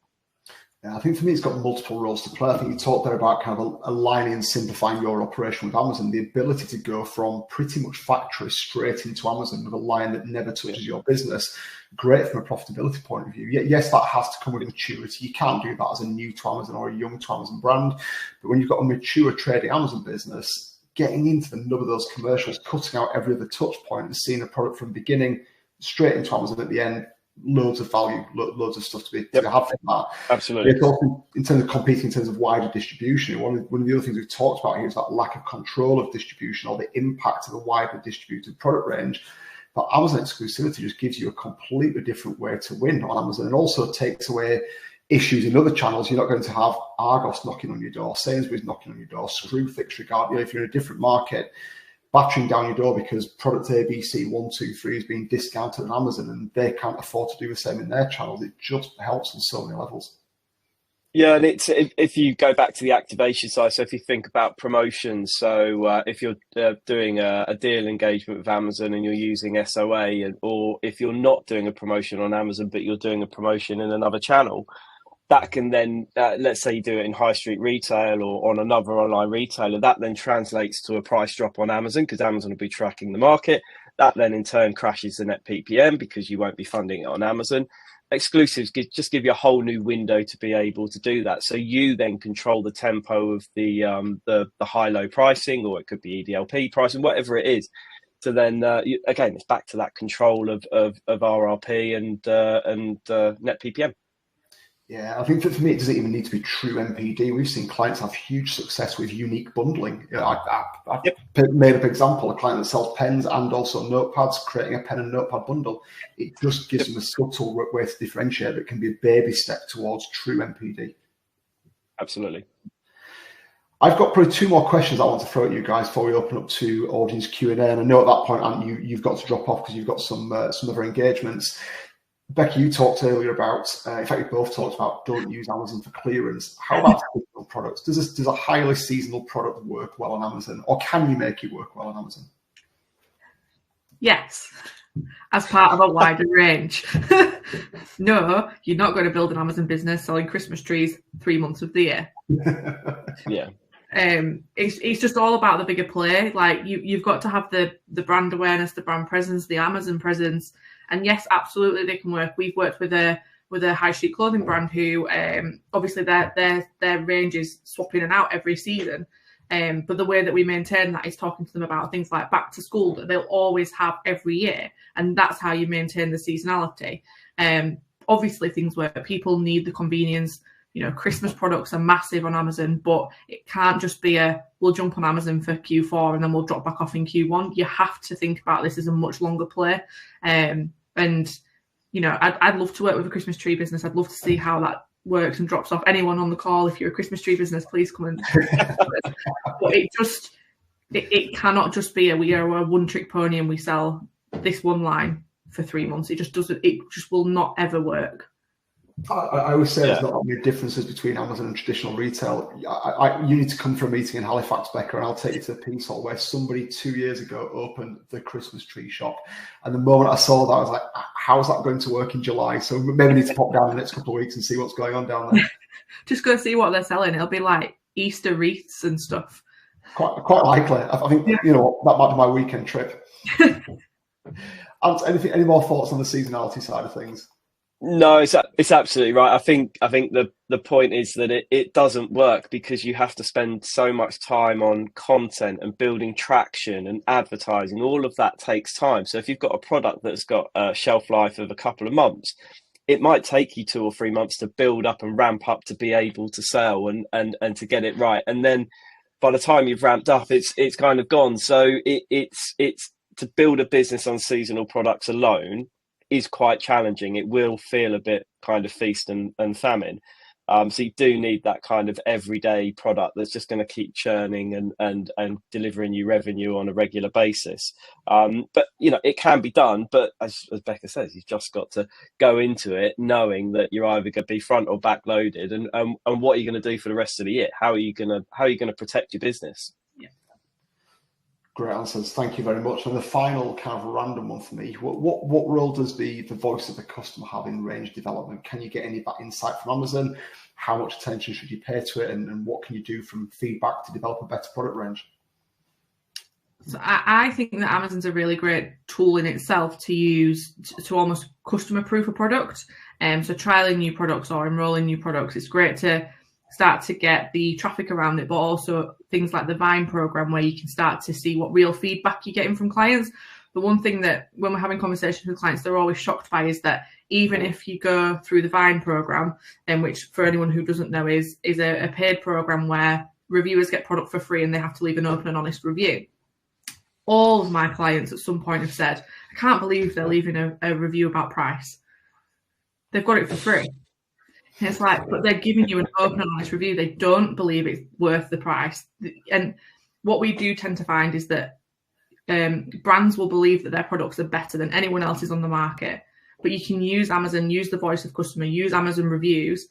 Yeah, I think for me, it's got multiple roles to play. I think you talked there about kind of aligning and simplifying your operation with Amazon, the ability to go from pretty much factory straight into Amazon with a line that never touches your business. Great from a profitability point of view. Yes, that has to come with maturity. You can't do that as a new to Amazon or a young to Amazon brand. But when you've got a mature trading Amazon business, getting into the nub of those commercials, cutting out every other touch point and seeing a product from beginning straight into Amazon at the end, loads of value, loads of stuff to have from that. Absolutely. It's also in terms of competing, in terms of wider distribution. One of the other things we've talked about here is that lack of control of distribution or the impact of a wider distributed product range. But Amazon exclusivity just gives you a completely different way to win on Amazon, and also takes away issues in other channels. You're not going to have Argos knocking on your door, Sainsbury's knocking on your door, Screwfix, regardless if you're in a different market, battering down your door because product ABC 1, 2, 3 is being discounted on Amazon and they can't afford to do the same in their channels. It just helps on so many levels. Yeah, and it's if you go back to the activation side, so if you think about promotions, so if you're doing a deal engagement with Amazon and you're using SOA, or if you're not doing a promotion on Amazon but you're doing a promotion in another channel, that can then, let's say you do it in high street retail or on another online retailer, that then translates to a price drop on Amazon because Amazon will be tracking the market. That then in turn crashes the net PPM because you won't be funding it on Amazon. Exclusives just give you a whole new window to be able to do that. So you then control the tempo of the high-low pricing, or it could be EDLP pricing, whatever it is. So then, again, it's back to that control of RRP and net PPM. Yeah, I think for me, it doesn't even need to be true MPD. We've seen clients have huge success with unique bundling. I've made up an example, a client that sells pens and also notepads, creating a pen and notepad bundle. It just gives them a subtle way to differentiate that can be a baby step towards true MPD. Absolutely. I've got probably 2 more questions I want to throw at you guys before we open up to audience Q&A. And I know at that point, Ant, you've got to drop off because you've got some other engagements. Becca, you talked earlier about, in fact, we both talked about don't use Amazon for clearance. How about seasonal products? Does a highly seasonal product work well on Amazon, or can you make it work well on Amazon? Yes, as part of a wider range. No, you're not going to build an Amazon business selling Christmas trees 3 months of the year. Yeah. It's just all about the bigger play. Like you've got to have the brand awareness, the brand presence, the Amazon presence, And yes, absolutely, they can work. We've worked with a high street clothing brand who obviously their range is swapping in and out every season. But the way that we maintain that is talking to them about things like back to school that they'll always have every year. And that's how you maintain the seasonality. Obviously, things where people need the convenience. Christmas products are massive on Amazon, but it can't just be we'll jump on Amazon for Q4 and then we'll drop back off in Q1. You have to think about this as a much longer play. And, I'd love to work with a Christmas tree business. I'd love to see how that works and drops off. Anyone on the call, if you're a Christmas tree business, please come and but it cannot just be we are a one-trick pony and we sell this one line for 3 months. It just will not ever work. I always say there's not that many differences between Amazon and traditional retail. You need to come for a meeting in Halifax, Becca, and I'll take you to the Peace Hall where somebody 2 years ago opened the Christmas tree shop. And the moment I saw that, I was like, how's that going to work in July? So maybe I need to pop down the next couple of weeks and see what's going on down there. Just go see what they're selling. It'll be like Easter wreaths and stuff. Quite likely. I think, that might be my weekend trip. And any more thoughts on the seasonality side of things? No, it's absolutely right. I think the point is that it doesn't work because you have to spend so much time on content and building traction and advertising. All of that takes time. So if you've got a product that's got a shelf life of a couple of months, it might take you 2 or 3 months to build up and ramp up to be able to sell and to get it right. And then by the time you've ramped up, it's kind of gone. So it's to build a business on seasonal products alone is quite challenging. It will feel a bit kind of feast and famine. So you do need that kind of everyday product that's just going to keep churning and delivering you revenue on a regular basis. But it can be done. But as Becca says, you've just got to go into it knowing that you're either going to be front or back loaded, and what are you going to do for the rest of the year? How are you going to protect your business? Great answers. Thank you very much. And the final kind of random one for me, what role does the voice of the customer have in range development? Can you get any of that insight from Amazon? How much attention should you pay to it? And what can you do from feedback to develop a better product range? So I think that Amazon's a really great tool in itself to use to almost customer proof a product. So trialing new products or enrolling new products, it's great to start to get the traffic around it, but also things like the Vine program where you can start to see what real feedback you're getting from clients. The one thing that when we're having conversations with clients, they're always shocked by is that even if you go through the Vine program, which for anyone who doesn't know is a paid program where reviewers get product for free and they have to leave an open and honest review. All of my clients at some point have said, I can't believe they're leaving a review about price. They've got it for free. And it's like, but they're giving you an open and honest review. They don't believe it's worth the price. And what we do tend to find is that brands will believe that their products are better than anyone else's on the market. But you can use Amazon, use the voice of customer, use Amazon reviews.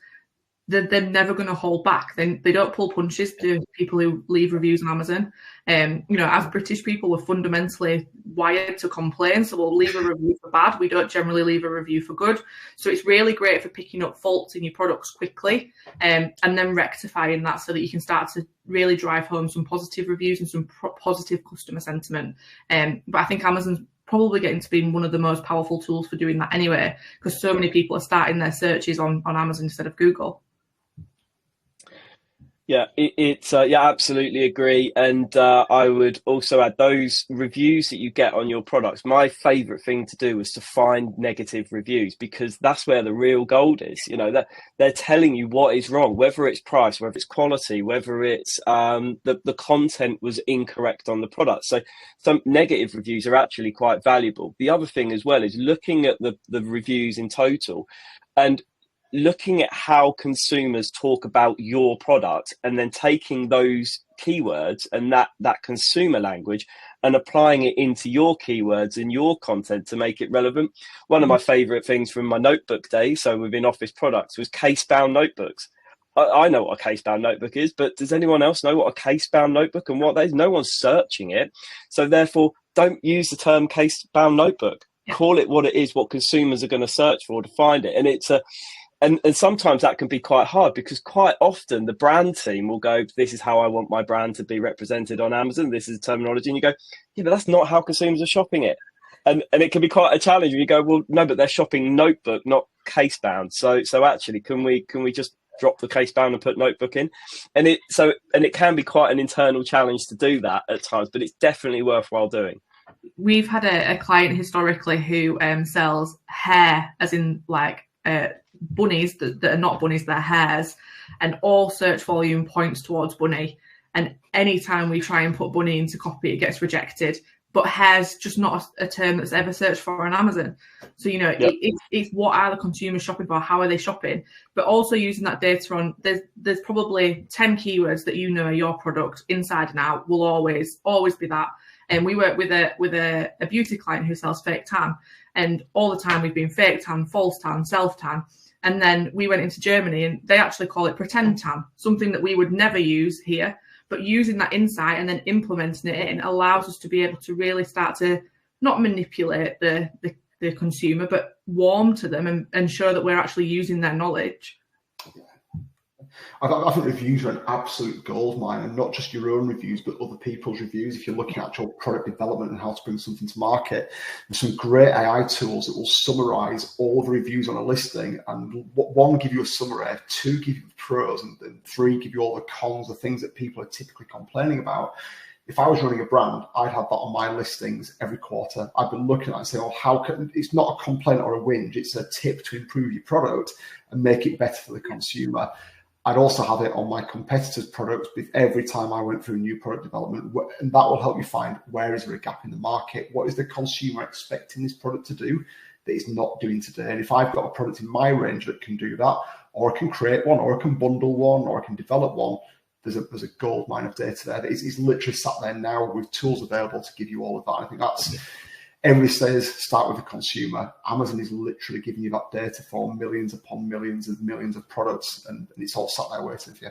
They're never going to hold back. They don't pull punches to people who leave reviews on Amazon. As British people, we're fundamentally wired to complain. So we'll leave a review for bad. We don't generally leave a review for good. So it's really great for picking up faults in your products quickly and then rectifying that so that you can start to really drive home some positive reviews and some positive customer sentiment. But I think Amazon's probably getting to be one of the most powerful tools for doing that anyway, because so many people are starting their searches on Amazon instead of Google. Yeah, absolutely agree. And I would also add those reviews that you get on your products. My favorite thing to do is to find negative reviews, because that's where the real gold is. That they're telling you what is wrong, whether it's price, whether it's quality, whether it's the content was incorrect on the product. So some negative reviews are actually quite valuable. The other thing as well is looking at the reviews in total and looking at how consumers talk about your product and then taking those keywords and that consumer language and applying it into your keywords and your content to make it relevant. One of my favorite things from my notebook days, so within office products, was case-bound notebooks. I know what a case-bound notebook is, but does anyone else know what a case-bound notebook and what that is? No one's searching it. So therefore, don't use the term case-bound notebook. Call it what it is, what consumers are going to search for to find it. And it's And sometimes that can be quite hard, because quite often the brand team will go, this is how I want my brand to be represented on Amazon. This is terminology. And you go, yeah, but that's not how consumers are shopping it. and it can be quite a challenge when you go, well, no, but they're shopping notebook, not case bound. So actually, can we just drop the case bound and put notebook in? And it can be quite an internal challenge to do that at times, but it's definitely worthwhile doing. We've had a client historically who sells hair, as in like bunnies that are not bunnies, they're hares, and all search volume points towards bunny. And anytime we try and put bunny into copy, it gets rejected. But hair's just not a term that's ever searched for on Amazon. So, you know, it's what are the consumers shopping for? How are they shopping? But also using that data on, there's probably 10 keywords that you know your product inside and out will always be that. And we work with a beauty client who sells fake tan. And all the time we've been fake tan, false tan, self tan. And then we went into Germany and they actually call it pretend tan, something that we would never use here. But using that insight and then implementing it in allows us to be able to really start to not manipulate the consumer, but warm to them and show that we're actually using their knowledge. I think reviews are an absolute goldmine, and not just your own reviews, but other people's reviews. If you're looking at actual product development and how to bring something to market, there's some great AI tools that will summarize all the reviews on a listing, and one, give you a summary, two, give you the pros, and then three, give you all the cons, the things that people are typically complaining about. If I was running a brand, I'd have that on my listings every quarter. I'd be looking at it and saying, oh, how can, it's not a complaint or a whinge, it's a tip to improve your product and make it better for the consumer. I'd also have it on my competitors' products every time I went through new product development, and that will help you find where is there a gap in the market, what is the consumer expecting this product to do that it's not doing today. And if I've got a product in my range that can do that, or I can create one, or I can bundle one, or I can develop one, there's a gold mine of data there that is literally sat there now with tools available to give you all of that. I think that's, everybody says start with the consumer. Amazon is literally giving you that data for millions upon millions and millions of products, and it's all sat there waiting for you.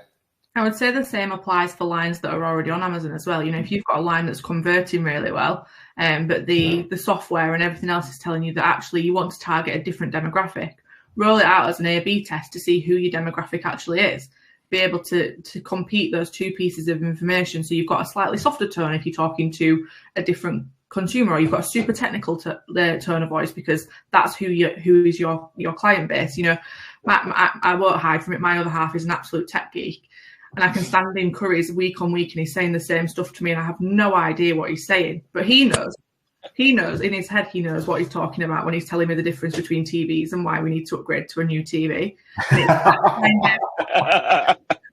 I would say the same applies for lines that are already on Amazon as well. You know, if you've got a line that's converting really well, but the software and everything else is telling you that actually you want to target a different demographic, roll it out as an A/B test to see who your demographic actually is. Be able to compete those two pieces of information. So you've got a slightly softer tone if you're talking to a different consumer, or you've got a super technical tone of voice because that's who is your client base. You know, I won't hide from it. My other half is an absolute tech geek, and I can stand in Curry's week on week, and he's saying the same stuff to me, and I have no idea what he's saying, but he knows. He knows in his head. He knows what he's talking about when he's telling me the difference between TVs and why we need to upgrade to a new TV.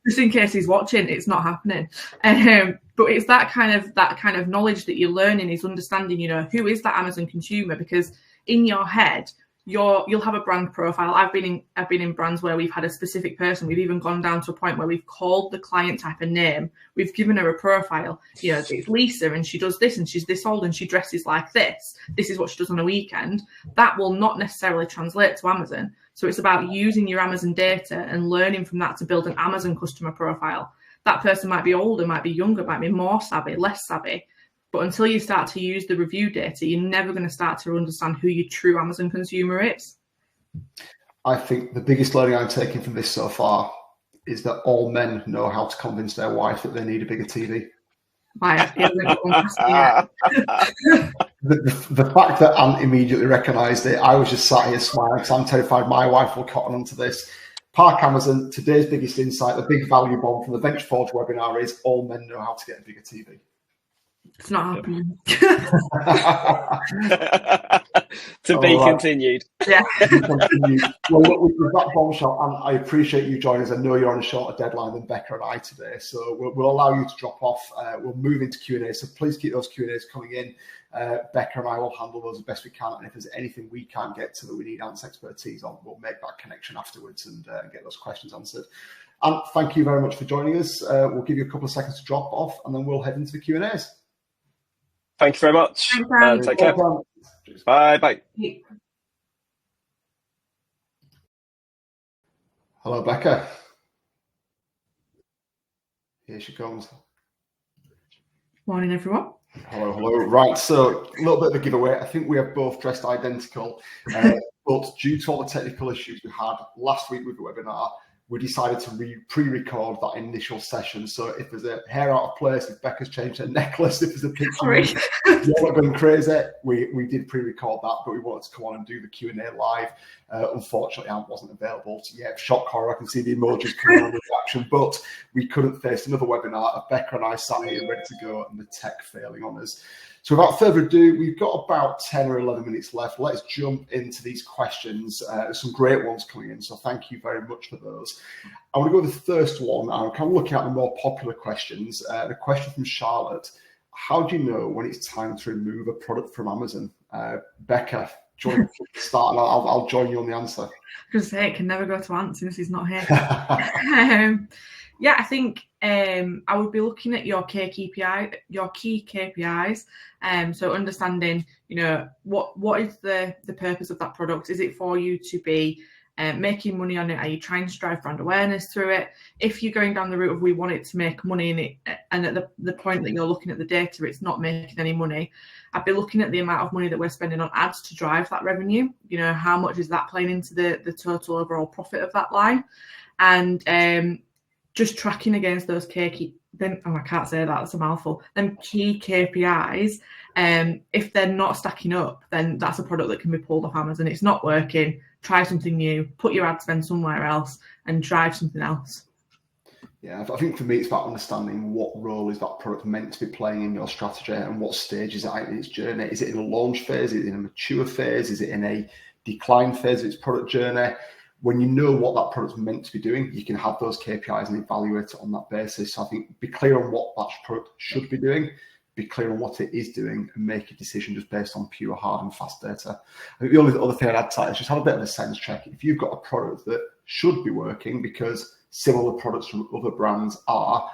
Just in case he's watching, it's not happening. But it's that kind of knowledge that you're learning, is understanding, you know, who is that Amazon consumer? Because in your head, you'll have a brand profile. I've been in brands where we've had a specific person. We've even gone down to a point where we've called the client type a name. We've given her a profile. You know, it's Lisa and she does this and she's this old and she dresses like this. This is what she does on a weekend. That will not necessarily translate to Amazon. So it's about using your Amazon data and learning from that to build an Amazon customer profile. That person might be older, might be younger, might be more savvy, less savvy. But until you start to use the review data, you're never going to start to understand who your true Amazon consumer is. I think the biggest learning I'm taking from this so far is that all men know how to convince their wife that they need a bigger TV. The fact that Ant immediately recognised it, I was just sat here smiling because I'm terrified my wife will cotton onto this. Park Amazon, today's biggest insight, the big value bomb from the Venture Forge webinar is all men know how to get a bigger TV. It's not happening. To be continued. Yeah. Well, look, with that bombshell, and I appreciate you joining us. I know you're on a shorter deadline than Becca and I today, so we'll allow you to drop off. We'll move into Q&A, so please keep those Q&As coming in. Becca and I will handle those as best we can, and if there's anything we can't get to that we need Ant's expertise on, we'll make that connection afterwards and get those questions answered. And thank you very much for joining us. We'll give you a couple of seconds to drop off, and then we'll head into the Q&As. Thank you very much. Take care. Bye. Bye. Hello, Becca. Here she comes. Morning, everyone. Hello. Right, so a little bit of a giveaway. I think we have both dressed identical, but due to all the technical issues we had last week with the webinar, we decided to pre-record that initial session. So if there's a hair out of place, if Becca's changed her necklace, if there's a picture, you're not going crazy. We did pre-record that, but we wanted to come on and do the Q&A live. Unfortunately, Ant wasn't available. So yeah, shock horror. I can see the emojis coming on the reaction, but we couldn't face another webinar of Becca and I sat here ready to go and the tech failing on us. So without further ado, we've got about 10 or 11 minutes left. Let's jump into these questions. There's some great ones coming in, so thank you very much for those. I want to go with the first one. I'm kind of looking at the more popular questions. The question from Charlotte: how do you know when it's time to remove a product from Amazon? Becca, do you want to start? And I'll join you on the answer. I was going to say, it can never go to Ant since he's not here. Yeah, I think I would be looking at your key KPIs. So understanding, what is the purpose of that product? Is it for you to be making money on it? Are you trying to drive brand awareness through it? If you're going down the route of we want it to make money in it, and at the point that you're looking at the data, it's not making any money, I'd be looking at the amount of money that we're spending on ads to drive that revenue. How much is that playing into the total overall profit of that line? And just tracking against those I can't say that, that's a mouthful. Them key KPIs, if they're not stacking up, then that's a product that can be pulled off Amazon. It's not working. Try something new, put your ad spend somewhere else and drive something else. Yeah, I think for me, it's about understanding what role is that product meant to be playing in your strategy and what stage is it in its journey. Is it in a launch phase? Is it in a mature phase? Is it in a decline phase of its product journey? When you know what that product's meant to be doing, you can have those KPIs and evaluate it on that basis. So I think be clear on what that product should be doing, be clear on what it is doing, and make a decision just based on pure hard and fast data. I think the only other thing I'd add to that is just have a bit of a sense check. If you've got a product that should be working because similar products from other brands are,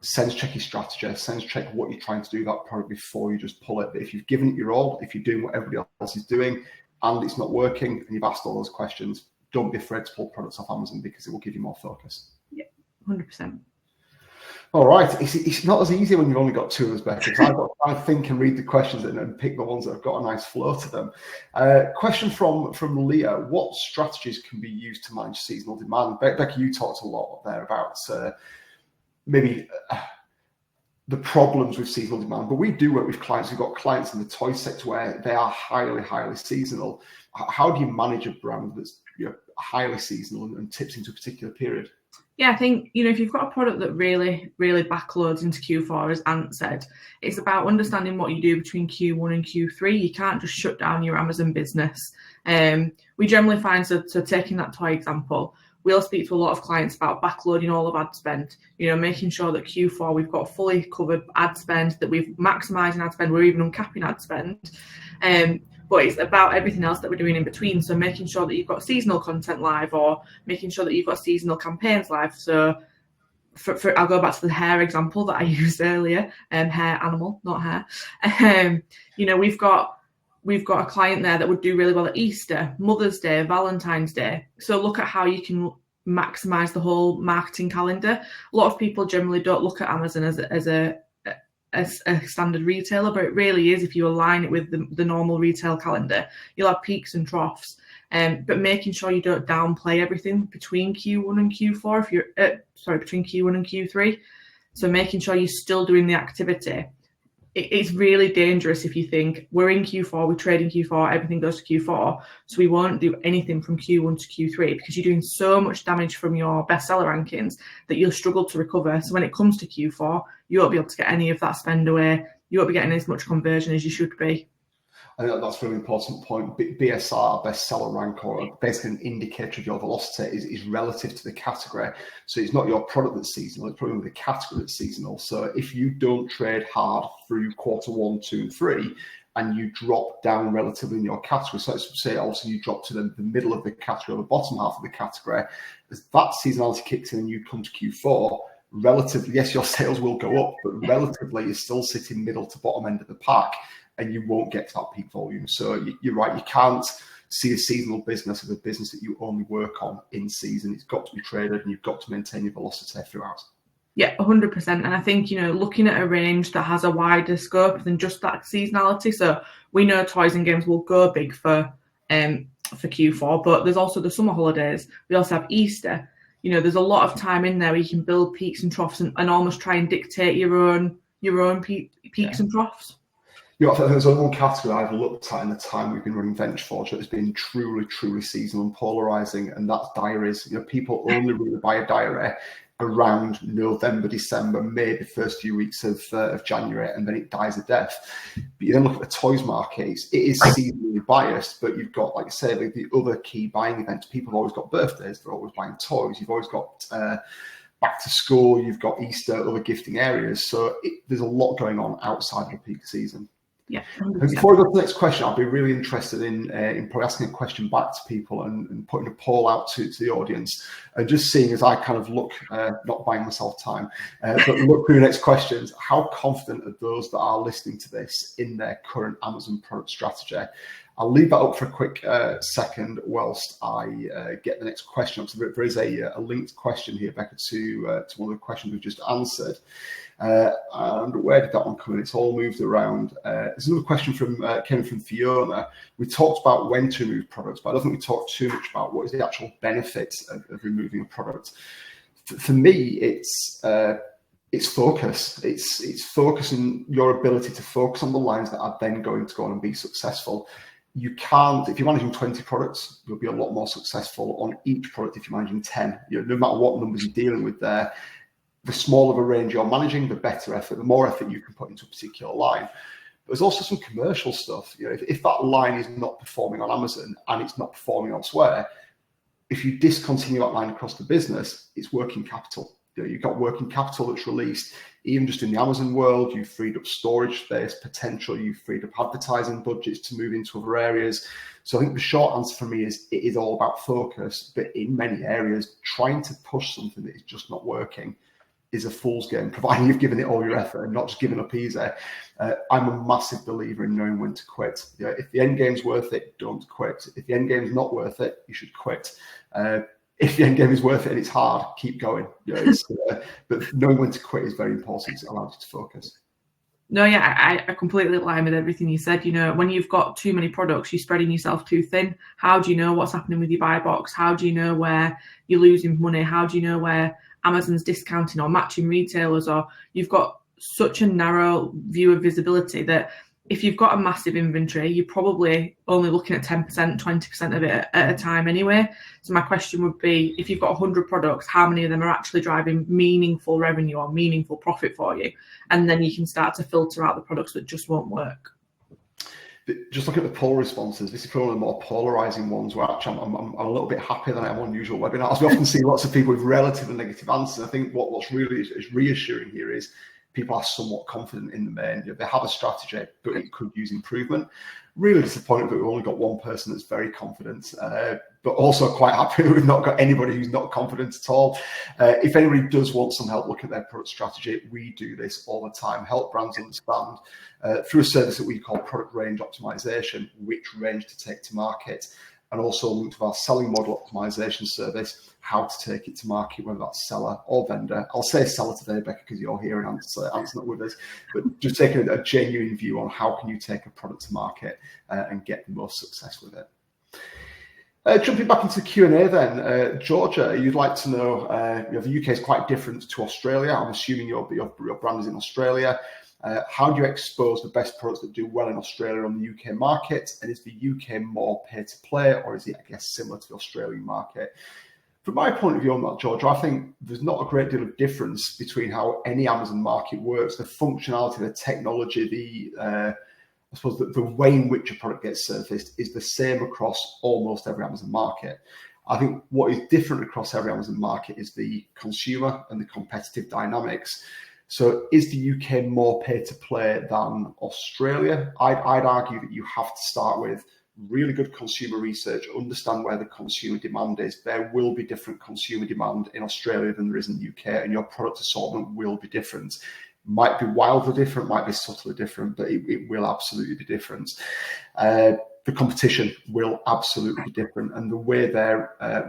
sense check your strategy, sense check what you're trying to do with that product before you just pull it. But if you've given it your all, if you're doing what everybody else is doing and it's not working and you've asked all those questions, don't be afraid to pull products off Amazon because it will give you more focus. Yeah, 100%. All right. It's not as easy when you've only got two of us, Becca, because I've got to think and read the questions and pick the ones that have got a nice flow to them. Question from Leah: what strategies can be used to manage seasonal demand? Becca, you talked a lot there about maybe the problems with seasonal demand, but we do work with clients. We've got clients in the toy sector where they are highly, highly seasonal. How do you manage a brand that's highly seasonal and tips into a particular period? Yeah, I think, if you've got a product that really, really backloads into Q4, as Ant said, it's about understanding what you do between Q1 and Q3. You can't just shut down your Amazon business. We generally find, so taking that toy example, we'll speak to a lot of clients about backloading all of ad spend, making sure that Q4 we've got fully covered ad spend, that we've maximising ad spend, we're even uncapping ad spend. But it's about everything else that we're doing in between. So making sure that you've got seasonal content live, or making sure that you've got seasonal campaigns live. So for I'll go back to the hair example that I used earlier, hair animal, not hair. We've got a client there that would do really well at Easter, Mother's Day, Valentine's Day. So look at how you can maximise the whole marketing calendar. A lot of people generally don't look at Amazon as a standard retailer, but it really is. If you align it with the normal retail calendar, you'll have peaks and troughs, but making sure you don't downplay everything between Q1 and Q4 between Q1 and Q3. So making sure you're still doing the activity. It's really dangerous if you think we're in Q4, we trade in Q4, everything goes to Q4, so we won't do anything from Q1 to Q3 because you're doing so much damage from your bestseller rankings that you'll struggle to recover. So when it comes to Q4, you won't be able to get any of that spend away. You won't be getting as much conversion as you should be. I think that's a really important point. BSR, bestseller rank, or basically an indicator of your velocity, is relative to the category. So it's not your product that's seasonal, it's probably the category that's seasonal. So if you don't trade hard through quarter 1, 2, and 3, and you drop down relatively in your category, so let's say also you drop to the middle of the category or the bottom half of the category, as that seasonality kicks in and you come to Q4, relatively, yes, your sales will go up, but relatively you're still sitting middle to bottom end of the pack, and you won't get to that peak volume. So you're right, you can't see a seasonal business as a business that you only work on in season. It's got to be traded and you've got to maintain your velocity throughout. Yeah, 100%. And I think, looking at a range that has a wider scope than just that seasonality. So we know toys and games will go big for Q4, but there's also the summer holidays. We also have Easter. you know, there's a lot of time in there where you can build peaks and troughs and almost try and dictate your own peaks and troughs. You know, I think there's only one category I've looked at in the time we've been running Venture Forge that has been truly seasonal and polarizing, and that's diaries. You know, people only really buy a diary around November, December, maybe the first few weeks of January, and then it dies a death. But you then look at the toys market, it is seasonally biased, but you've got, like I say, like the other key buying events. People have always got birthdays, they're always buying toys. You've always got back to school, you've got Easter, other gifting areas. So there's a lot going on outside of the peak season. Yeah. And before we go to the next question, I'd be really interested in probably asking a question back to people and putting a poll out to the audience, and just seeing as I kind of look, not buying myself time, but look through the next questions. How confident are those that are listening to this in their current Amazon product strategy? I'll leave that up for a quick second whilst I get the next question up. So there is a linked question here, Becca, to one of the questions we've just answered. And where did that one come in? It's all moved around. There's another question came from Fiona. We talked about when to remove products, but I don't think we talked too much about what is the actual benefit of removing a product. For me, it's focus. It's focusing your ability to focus on the lines that are then going to go on and be successful. You can't, if you're managing 20 products, you'll be a lot more successful on each product if you're managing 10. You know, no matter what numbers you're dealing with there, the smaller of a range you're managing, the better effort, the more effort you can put into a particular line. But there's also some commercial stuff. You know, if that line is not performing on Amazon and it's not performing elsewhere, if you discontinue that line across the business, it's working capital. You know, you've got working capital that's released. Even just in the Amazon world, you've freed up storage space potential, you've freed up advertising budgets to move into other areas. So I think the short answer for me is it is all about focus, but in many areas, trying to push something that is just not working is a fool's game, providing you've given it all your effort and not just given up easy. I'm a massive believer in knowing when to quit. You know, if the end game's worth it, don't quit. If the end game's not worth it, you should quit. If the end game is worth it and it's hard, keep going. You know, but knowing when to quit is very important. It allows you to focus. No, yeah, I completely align with everything you said. You know, when you've got too many products, you're spreading yourself too thin. How do you know what's happening with your buy box? How do you know where you're losing money? How do you know where Amazon's discounting or matching retailers? Or you've got such a narrow view of visibility that if you've got a massive inventory, you're probably only looking at 10%, 20% of it at a time anyway. So my question would be, if you've got 100 products, how many of them are actually driving meaningful revenue or meaningful profit for you? And then you can start to filter out the products that just won't work. Just looking at the poll responses, this is probably one of the more polarizing ones where actually I'm a little bit happier than I am on usual webinars. We often see lots of people with relatively negative answers. I think what's really is reassuring here is people are somewhat confident in the main. You know, they have a strategy, but it could use improvement. Really disappointed that we've only got one person that's very confident, but also quite happy that we've not got anybody who's not confident at all. If anybody does want some help looking at their product strategy, we do this all the time. Help brands understand through a service that we call product range optimization, which range to take to market, and also linked to our selling model optimization service, how to take it to market, whether that's seller or vendor. I'll say seller today, Becca, because you're here and Ant's not with us, but just taking a genuine view on how can you take a product to market and get the most success with it. Jumping back into the Q&A then, Georgia, you'd like to know, you know, the UK is quite different to Australia. I'm assuming your brand is in Australia. How do you expose the best products that do well in Australia on the UK market? And is the UK more pay-to-play, or is it, I guess, similar to the Australian market? From my point of view on that, George, I think there's not a great deal of difference between how any Amazon market works. The functionality, the technology, I suppose the way in which a product gets surfaced is the same across almost every Amazon market. I think what is different across every Amazon market is the consumer and the competitive dynamics. So is the UK more pay-to-play than Australia? I'd argue that you have to start with really good consumer research, understand where the consumer demand is. There will be different consumer demand in Australia than there is in the UK, and your product assortment will be different. Might be wildly different, might be subtly different, but it will absolutely be different. The competition will absolutely be different, and the way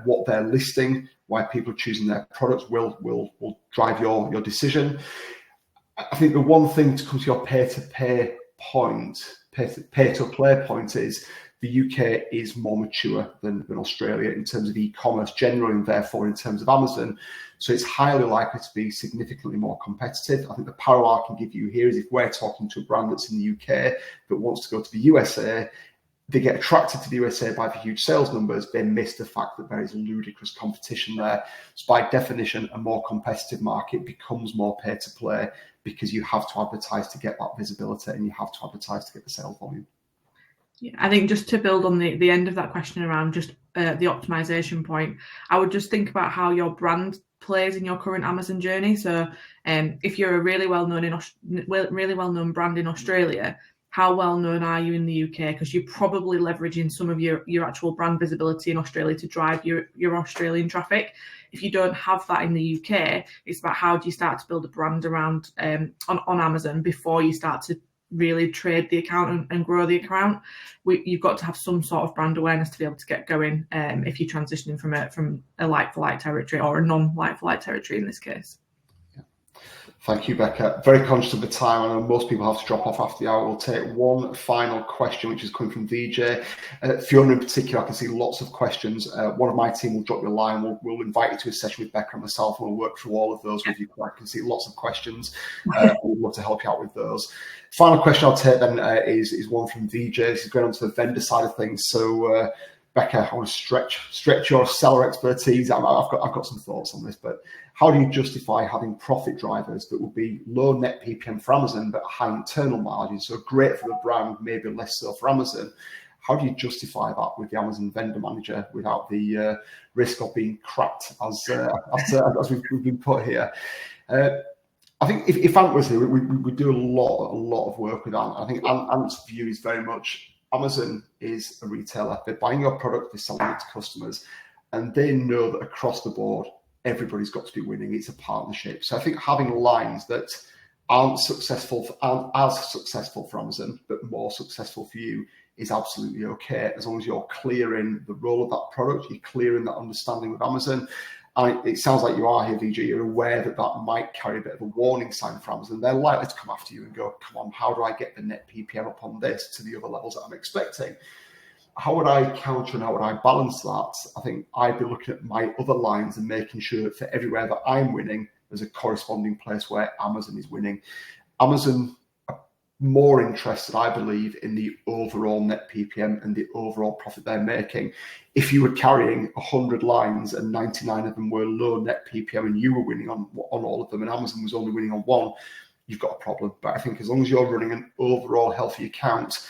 what they're listing, why people are choosing their products will drive your decision. I think the one thing to come to your pay-to-play point is The UK is more mature than Australia in terms of e-commerce generally, and therefore in terms of Amazon. So it's highly likely to be significantly more competitive. I think the parallel I can give you here is if we're talking to a brand that's in the UK that wants to go to the USA, they get attracted to the USA by the huge sales numbers, they miss the fact that there is ludicrous competition there. So by definition, a more competitive market becomes more pay to play because you have to advertise to get that visibility and you have to advertise to get the sales volume. Yeah, I think just to build on the end of that question around just the optimization point, I would just think about how your brand plays in your current Amazon journey. So if you're a really well-known brand in Australia, how well known are you in the UK? Because you're probably leveraging some of your actual brand visibility in Australia to drive your Australian traffic. If you don't have that in the UK, it's about how do you start to build a brand around on Amazon before you start to really trade the account and grow the account. You've got to have some sort of brand awareness to be able to get going if you're transitioning from a like-for-like territory or a non-like-for-like territory in this case. Thank you, Becca. Very conscious of the time. I know most people have to drop off after the hour. We'll take one final question, which is coming from VJ. Fiona in particular, I can see lots of questions. One of my team will drop you a line. We'll invite you to a session with Becca and myself, and we'll work through all of those with you. I can see lots of questions. We'd love to help you out with those. Final question I'll take then is one from VJ. This is going on to the vendor side of things. So, Becca, I want to stretch your seller expertise. I've got some thoughts on this, but how do you justify having profit drivers that will be low net PPM for Amazon but high internal margins? So great for the brand, maybe less so for Amazon. How do you justify that with the Amazon vendor manager without the risk of being cracked as we've been put here? I think if Ant was here, we do a lot of work with Ant. I think Ant's view is very much Amazon is a retailer. They're buying your product, they're selling it to customers, and they know that across the board, everybody's got to be winning. It's a partnership. So I think having lines that aren't as successful for Amazon, but more successful for you is absolutely okay, as long as you're clear in the role of that product, you're clear in that understanding with Amazon. And it sounds like you are here, VJ. You're aware that might carry a bit of a warning sign for Amazon. They're likely to come after you and go, come on, how do I get the net PPM up on this to the other levels that I'm expecting? How would I counter and how would I balance that? I think I'd be looking at my other lines and making sure that for everywhere that I'm winning, there's a corresponding place where Amazon is winning. Amazon are more interested, I believe, in the overall net PPM and the overall profit they're making. If you were carrying 100 lines and 99 of them were low net PPM and you were winning on all of them and Amazon was only winning on one, you've got a problem. But I think as long as you're running an overall healthy account,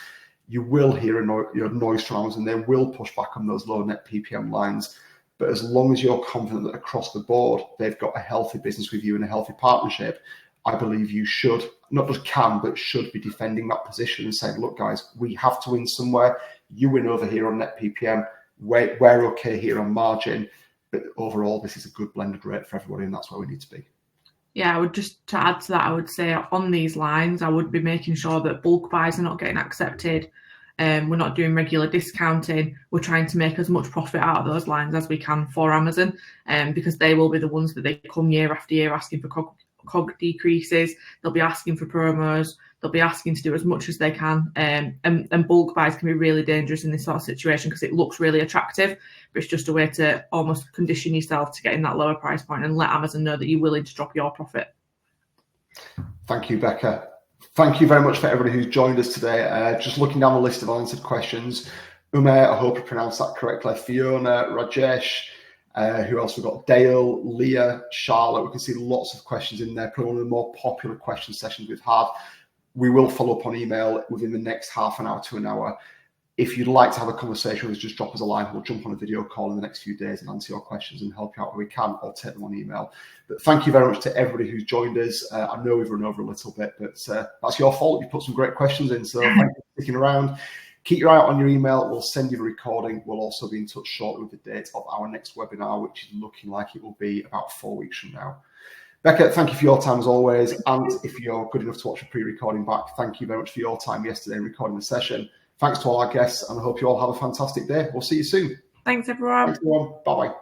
you will hear noise from Amazon. They will push back on those low net PPM lines. But as long as you're confident that across the board, they've got a healthy business with you and a healthy partnership, I believe you should, not just can, but should be defending that position and saying, look, guys, we have to win somewhere. You win over here on net PPM. We're okay here on margin. But overall, this is a good blended rate for everybody, and that's where we need to be. Yeah, I would just, to add to that, I would say on these lines, I would be making sure that bulk buys are not getting accepted. We're not doing regular discounting. We're trying to make as much profit out of those lines as we can for Amazon, because they will be the ones that they come year after year asking for COG decreases. They'll be asking for promos. They'll be asking to do as much as they can. And bulk buys can be really dangerous in this sort of situation because it looks really attractive, but it's just a way to almost condition yourself to get in that lower price point and let Amazon know that you're willing to drop your profit. Thank you, Becca. Thank you very much for everybody who's joined us today. Just looking down the list of unanswered questions. Umair, I hope I pronounced that correctly. Fiona, Rajesh, who else we've got? Dale, Leah, Charlotte. We can see lots of questions in there. Probably one of the more popular question sessions we've had. We will follow up on email within the next half an hour to an hour. If you'd like to have a conversation with us, just drop us a line. We'll jump on a video call in the next few days and answer your questions and help you out where we can, or take them on email. But thank you very much to everybody who's joined us. I know we've run over a little bit, but that's your fault. You put some great questions in, so thank you for sticking around. Keep your eye out on your email. We'll send you the recording. We'll also be in touch shortly with the date of our next webinar, which is looking like it will be about 4 weeks from now. Becca, thank you for your time as always. And if you're good enough to watch a pre-recording back, thank you very much for your time yesterday in recording the session. Thanks to all our guests, and I hope you all have a fantastic day. We'll see you soon. Thanks, everyone. Thanks, everyone. Bye-bye.